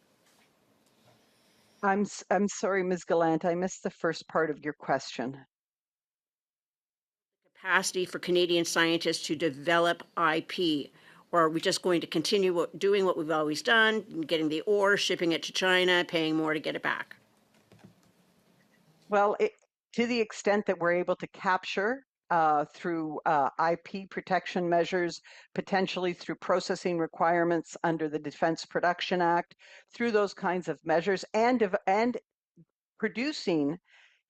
I'm sorry, Ms. Gallant, I missed the first part of your question. Capacity for Canadian scientists to develop IP. Or are we just going to continue doing what we've always done, getting the ore, shipping it to China, paying more to get it back? Well, to the extent that we're able to capture through IP protection measures, potentially through processing requirements under the Defence Production Act, through those kinds of measures, and producing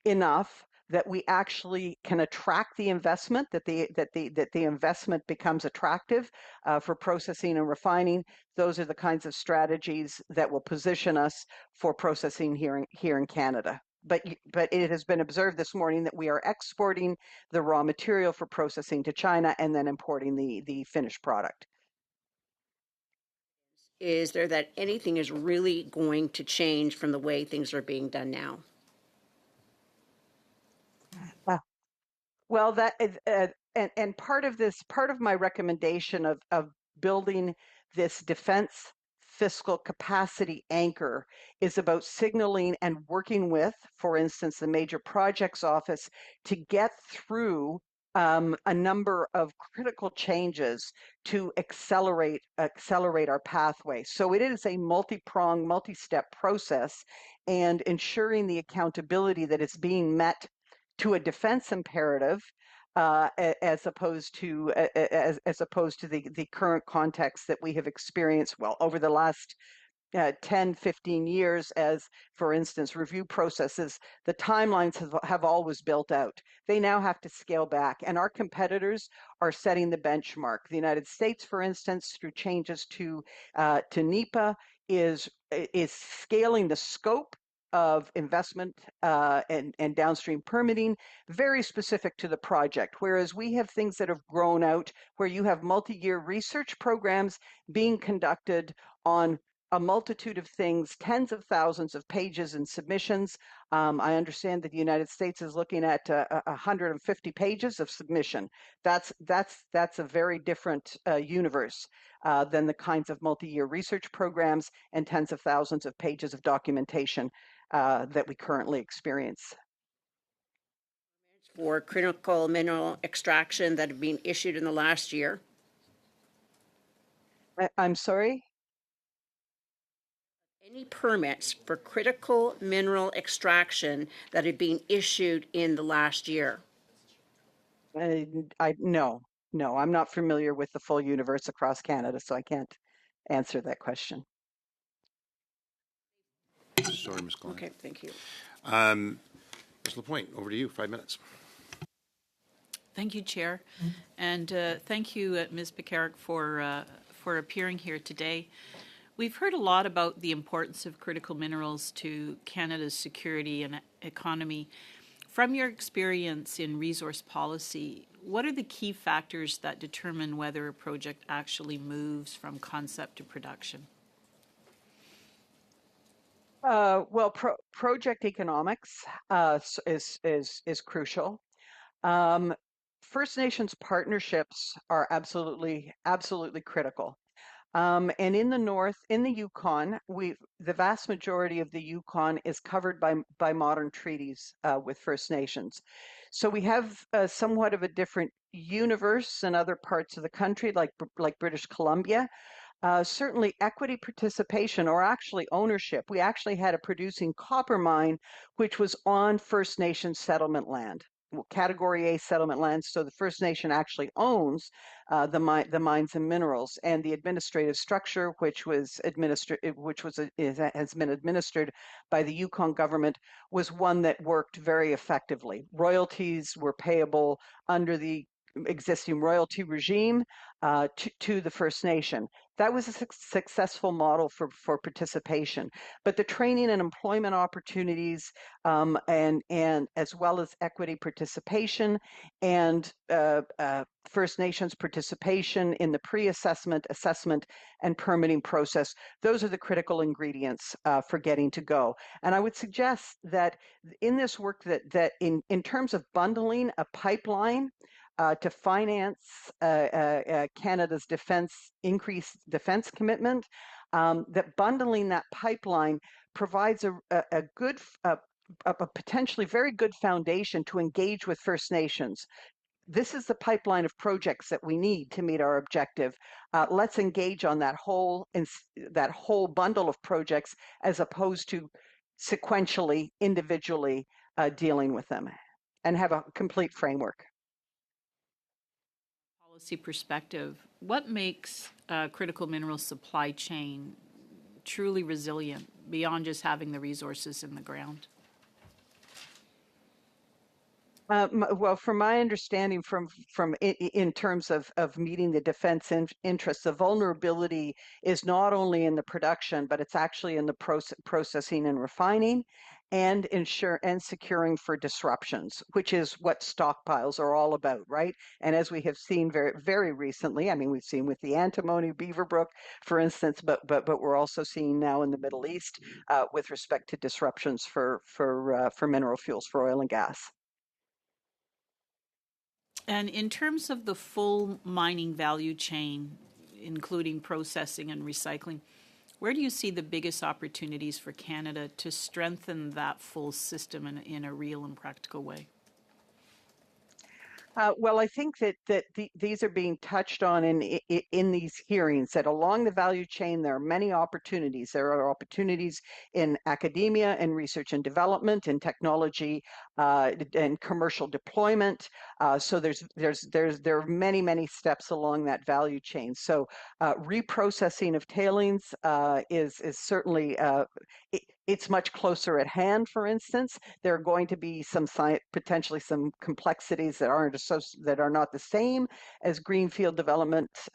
enough that we actually can attract the investment, that the investment becomes attractive for processing and refining. Those are the kinds of strategies that will position us for processing here in Canada. But it has been observed this morning that we are exporting the raw material for processing to China and then importing the finished product. Is there that anything is really going to change from the way things are being done now? Well, that is, and part of my recommendation of building this defense fiscal capacity anchor is about signaling and working with, for instance, the Major Projects Office to get through a number of critical changes to accelerate our pathway. So it is a multi-pronged, multi-step process, and ensuring the accountability that it's being met to a defense imperative as opposed to the current context that we have experienced, well, over the last 10, 15 years, as, for instance, review processes, the timelines have always built out. They now have to scale back, and our competitors are setting the benchmark. The United States, for instance, through changes to NEPA, is scaling the scope of investment and downstream permitting very specific to the project, whereas we have things that have grown out where you have multi-year research programs being conducted on a multitude of things, tens of thousands of pages and submissions. I understand that the United States is looking at 150 pages of submission. That's a very different universe than the kinds of multi-year research programs and tens of thousands of pages of documentation that we currently experience. For critical mineral extraction that have been issued in the last year? I'm sorry? Any permits for critical mineral extraction that have been issued in the last year? No, I'm not familiar with the full universe across Canada, so I can't answer that question. Sorry, Ms. Klein. Okay, thank you. Ms. Lapointe, over to you, 5 minutes. Thank you, Chair, and thank you, Ms. Pekarik, for appearing here today. We've heard a lot about the importance of critical minerals to Canada's security and economy. From your experience in resource policy, what are the key factors that determine whether a project actually moves from concept to production? Well, project economics is crucial. First Nations partnerships are absolutely critical. And in the north, in the Yukon, the vast majority of the Yukon is covered by modern treaties with First Nations. So we have somewhat of a different universe in other parts of the country, like British Columbia. Certainly equity participation, or actually ownership. We actually had a producing copper mine which was on First Nation settlement land, Category A settlement land. So the First Nation actually owns the mines and minerals, and the administrative structure, which has been administered by the Yukon government, was one that worked very effectively. Royalties were payable under the existing royalty regime to the First Nation. That was a successful model for participation. But the training and employment opportunities, and as well as equity participation and First Nations participation in the pre-assessment, assessment, and permitting process, those are the critical ingredients for getting to go. And I would suggest that in this work that in terms of bundling a pipeline to finance Canada's increased defense commitment, that bundling that pipeline provides a potentially very good foundation to engage with First Nations. This is the pipeline of projects that we need to meet our objective. Let's engage on that whole bundle of projects as opposed to sequentially, individually dealing with them, and have a complete framework. Policy perspective, what makes a critical mineral supply chain truly resilient beyond just having the resources in the ground? Well, from my understanding, in terms of meeting the defense interests, the vulnerability is not only in the production, but it's actually in the processing and refining, and securing for disruptions, which is what stockpiles are all about, right? And as we have seen very, very recently, I mean, we've seen with the antimony, Beaverbrook, for instance, but we're also seeing now in the Middle East with respect to disruptions for mineral fuels, for oil and gas. And in terms of the full mining value chain, including processing and recycling, where do you see the biggest opportunities for Canada to strengthen that full system in a real and practical way? Well, I think that these are being touched on in these hearings, that along the value chain, there are many opportunities. There are opportunities in academia and research and development, in technology and commercial deployment. So there are many steps along that value chain. So reprocessing of tailings is certainly it's much closer at hand. For instance, there are going to be some potentially some complexities that that are not the same as greenfield developments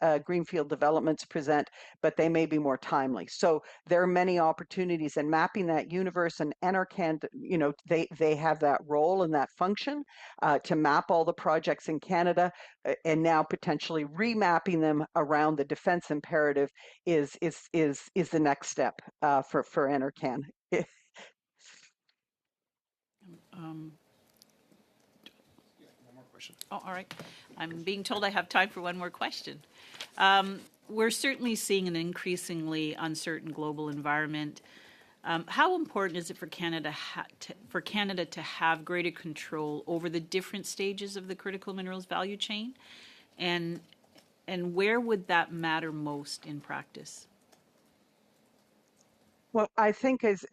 present, but they may be more timely. So there are many opportunities in mapping that universe, and NRCan, they have that role and that function to map all the projects in Canada, and now potentially remapping them around the defense imperative is the next step for NRCan. Oh, all right. I'm being told I have time for one more question. We're certainly seeing an increasingly uncertain global environment. How important is it for Canada to have greater control over the different stages of the critical minerals value chain, and where would that matter most in practice? Well, I think as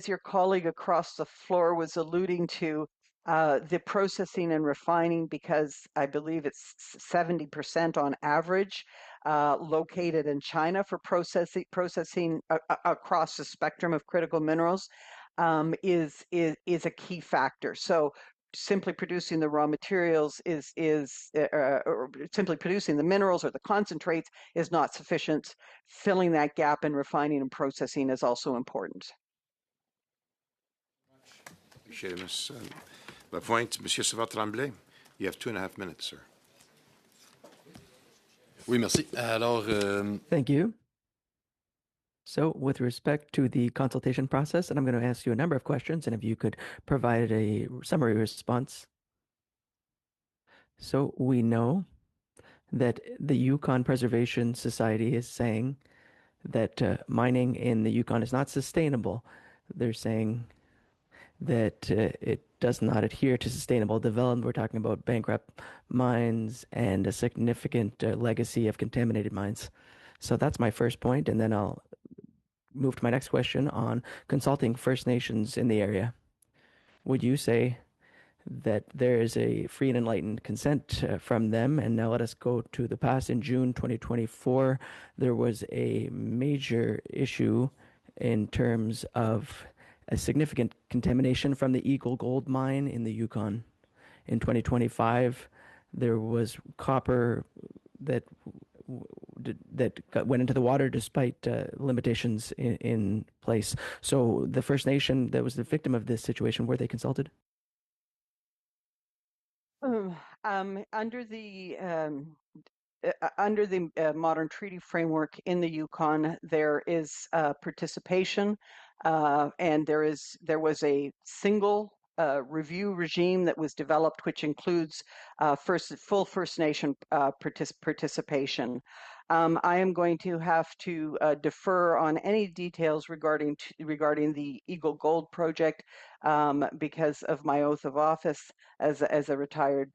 your colleague across the floor was alluding to, the processing and refining, because I believe it's 70% on average located in China for processing across the spectrum of critical minerals, is a key factor. So simply producing the raw materials or simply producing the minerals or the concentrates is not sufficient. Filling that gap in refining and processing is also important. Appreciate it, Ms. Lapointe. Monsieur Savard-Tremblay, you have 2.5 minutes, sir. Oui, merci. Alors, Thank you. So, with respect to the consultation process, and I'm going to ask you a number of questions, and if you could provide a summary response. So, we know that the Yukon Preservation Society is saying that mining in the Yukon is not sustainable. They're saying that it does not adhere to sustainable development. We're talking about bankrupt mines and a significant legacy of contaminated mines. So that's my first point, and then I'll move to my next question on consulting First Nations in the area. Would you say that there is a free and enlightened consent from them? And now let us go to the past. In June 2024, there was a major issue in terms of a significant contamination from the Eagle Gold Mine in the Yukon. In 2025, there was copper that went into the water despite limitations in place. So the First Nation that was the victim of this situation, were they consulted? Under the modern treaty framework in the Yukon, there is participation, and there was a single review regime that was developed, which includes full First Nation participation. I am going to have to defer on any details regarding the Eagle Gold project because of my oath of office as a retired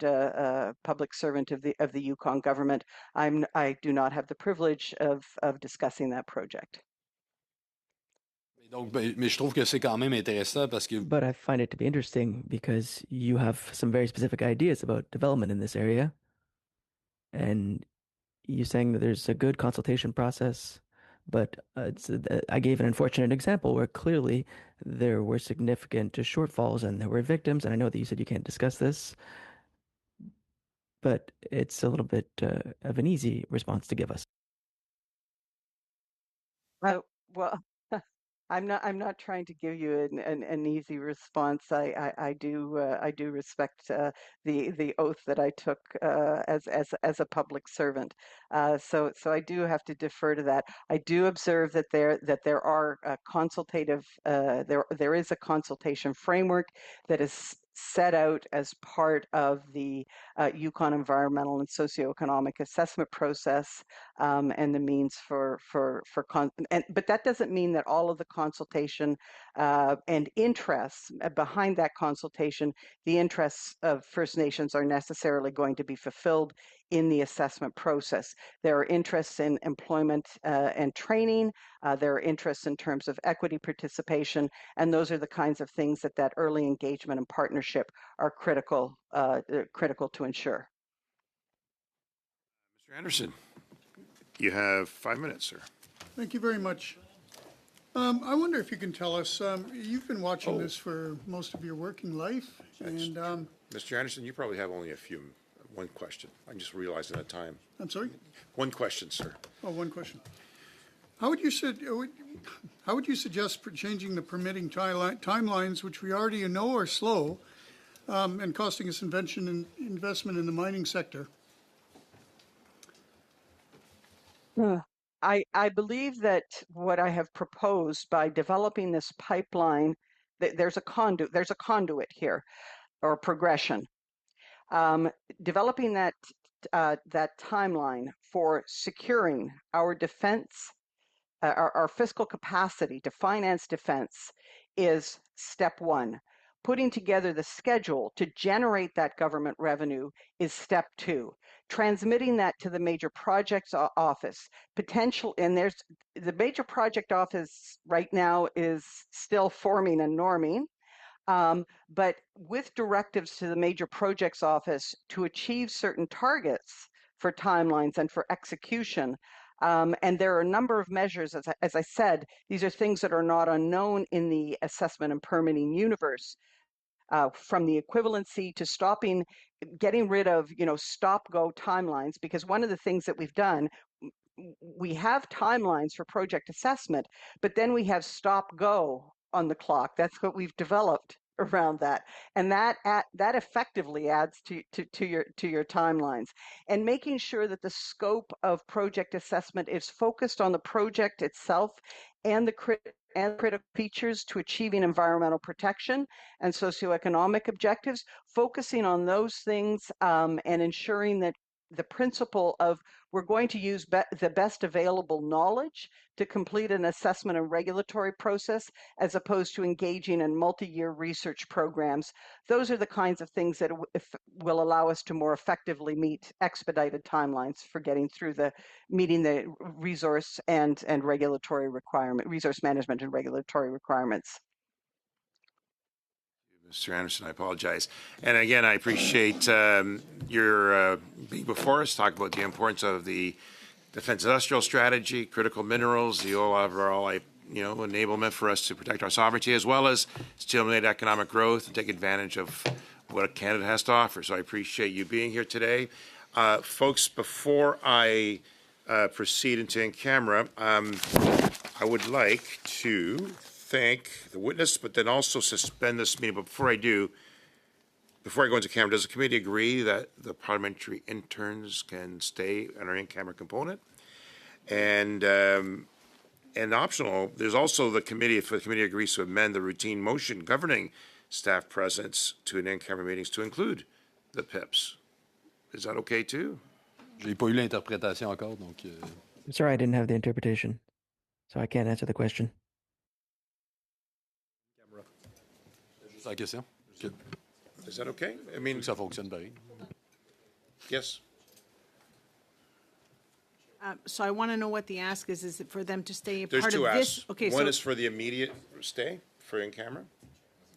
public servant of the Yukon government. I do not have the privilege of discussing that project. donc, mais je trouve que c'est quand même intéressant parce que But I find it to be interesting because you have some very specific ideas about development in this area. And you're saying that there's a good consultation process, but I gave an unfortunate example where clearly there were significant shortfalls and there were victims. And I know that you said you can't discuss this, but it's a little bit of an easy response to give us. Well, I'm not trying to give you an easy response. I do respect the oath that I took as a public servant. So I do have to defer to that. I do observe that there are consultative there is a consultation framework that is set out as part of the Yukon environmental and socioeconomic assessment process, and the means but that doesn't mean that all of the consultation and interests behind that consultation, the interests of First Nations are necessarily going to be fulfilled in the assessment process. There are interests in employment and training. There are interests in terms of equity participation, and those are the kinds of things that early engagement and partnership are critical to ensure. Mr. Anderson, you have 5 minutes, sir. Thank you very much. I wonder if you can tell us, you've been watching this for most of your working life, and Mr. Anderson, you probably have only one question. I just realized in that time. I'm sorry? One question, sir. Oh, one question. How would you suggest for changing the permitting timelines, which we already know are slow, and costing us investment in the mining sector? I believe that what I have proposed by developing this pipeline, there's a conduit here, or progression. Developing that timeline for securing our defense, our fiscal capacity to finance defense is step one. Putting together the schedule to generate that government revenue is step two. Transmitting that to the major projects office, and there's the major project office right now is still forming and norming. But with directives to the major projects office to achieve certain targets for timelines and for execution, and there are a number of measures, as I said, these are things that are not unknown in the assessment and permitting universe, from the equivalency to getting rid of, stop-go timelines, because one of the things that we've done, we have timelines for project assessment, but then we have stop-go on the clock. That's what we've developed around that, and that effectively adds to your timelines. And making sure that the scope of project assessment is focused on the project itself and the critical features to achieving environmental protection and socioeconomic objectives, focusing on those things, and ensuring that the principle of we're going to use the best available knowledge to complete an assessment and regulatory process, as opposed to engaging in multi-year research programs. Those are the kinds of things that will allow us to more effectively meet expedited timelines for meeting the resource and regulatory resource management and regulatory requirements. Mr. Anderson, I apologize. And again, I appreciate your being before us, talk about the importance of the defense industrial strategy, critical minerals, the overall enablement for us to protect our sovereignty, as well as stimulate economic growth and take advantage of what Canada has to offer. So I appreciate you being here today. Folks, before I proceed into in-camera, I would like to thank the witness, but then also suspend this meeting. But before I go into camera, does the committee agree that the parliamentary interns can stay on our in-camera component? And optional, there's also if the committee agrees to amend the routine motion governing staff presence to an in-camera meetings to include the PIPs. Is that okay too? J'ai pas eu l'interprétation encore, donc. I'm sorry, I didn't have the interpretation, so I can't answer the question. Juste la question. Is that okay? I mean, ça fonctionne pareil. Yes. So I want to know what the ask is. Is it for them to stay There's part of two this? asks. Okay, One is for the immediate stay for in-camera,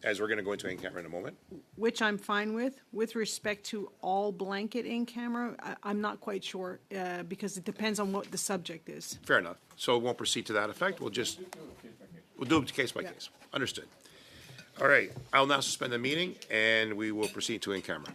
as we're going to go into in-camera in a moment. which I'm fine with. With respect to all blanket in camera, I'm not quite sure, because it depends on what the subject is. Fair enough. So it won't proceed to that effect. We'll do it case by case. Understood. All right. I'll now suspend the meeting, and we will proceed to in-camera.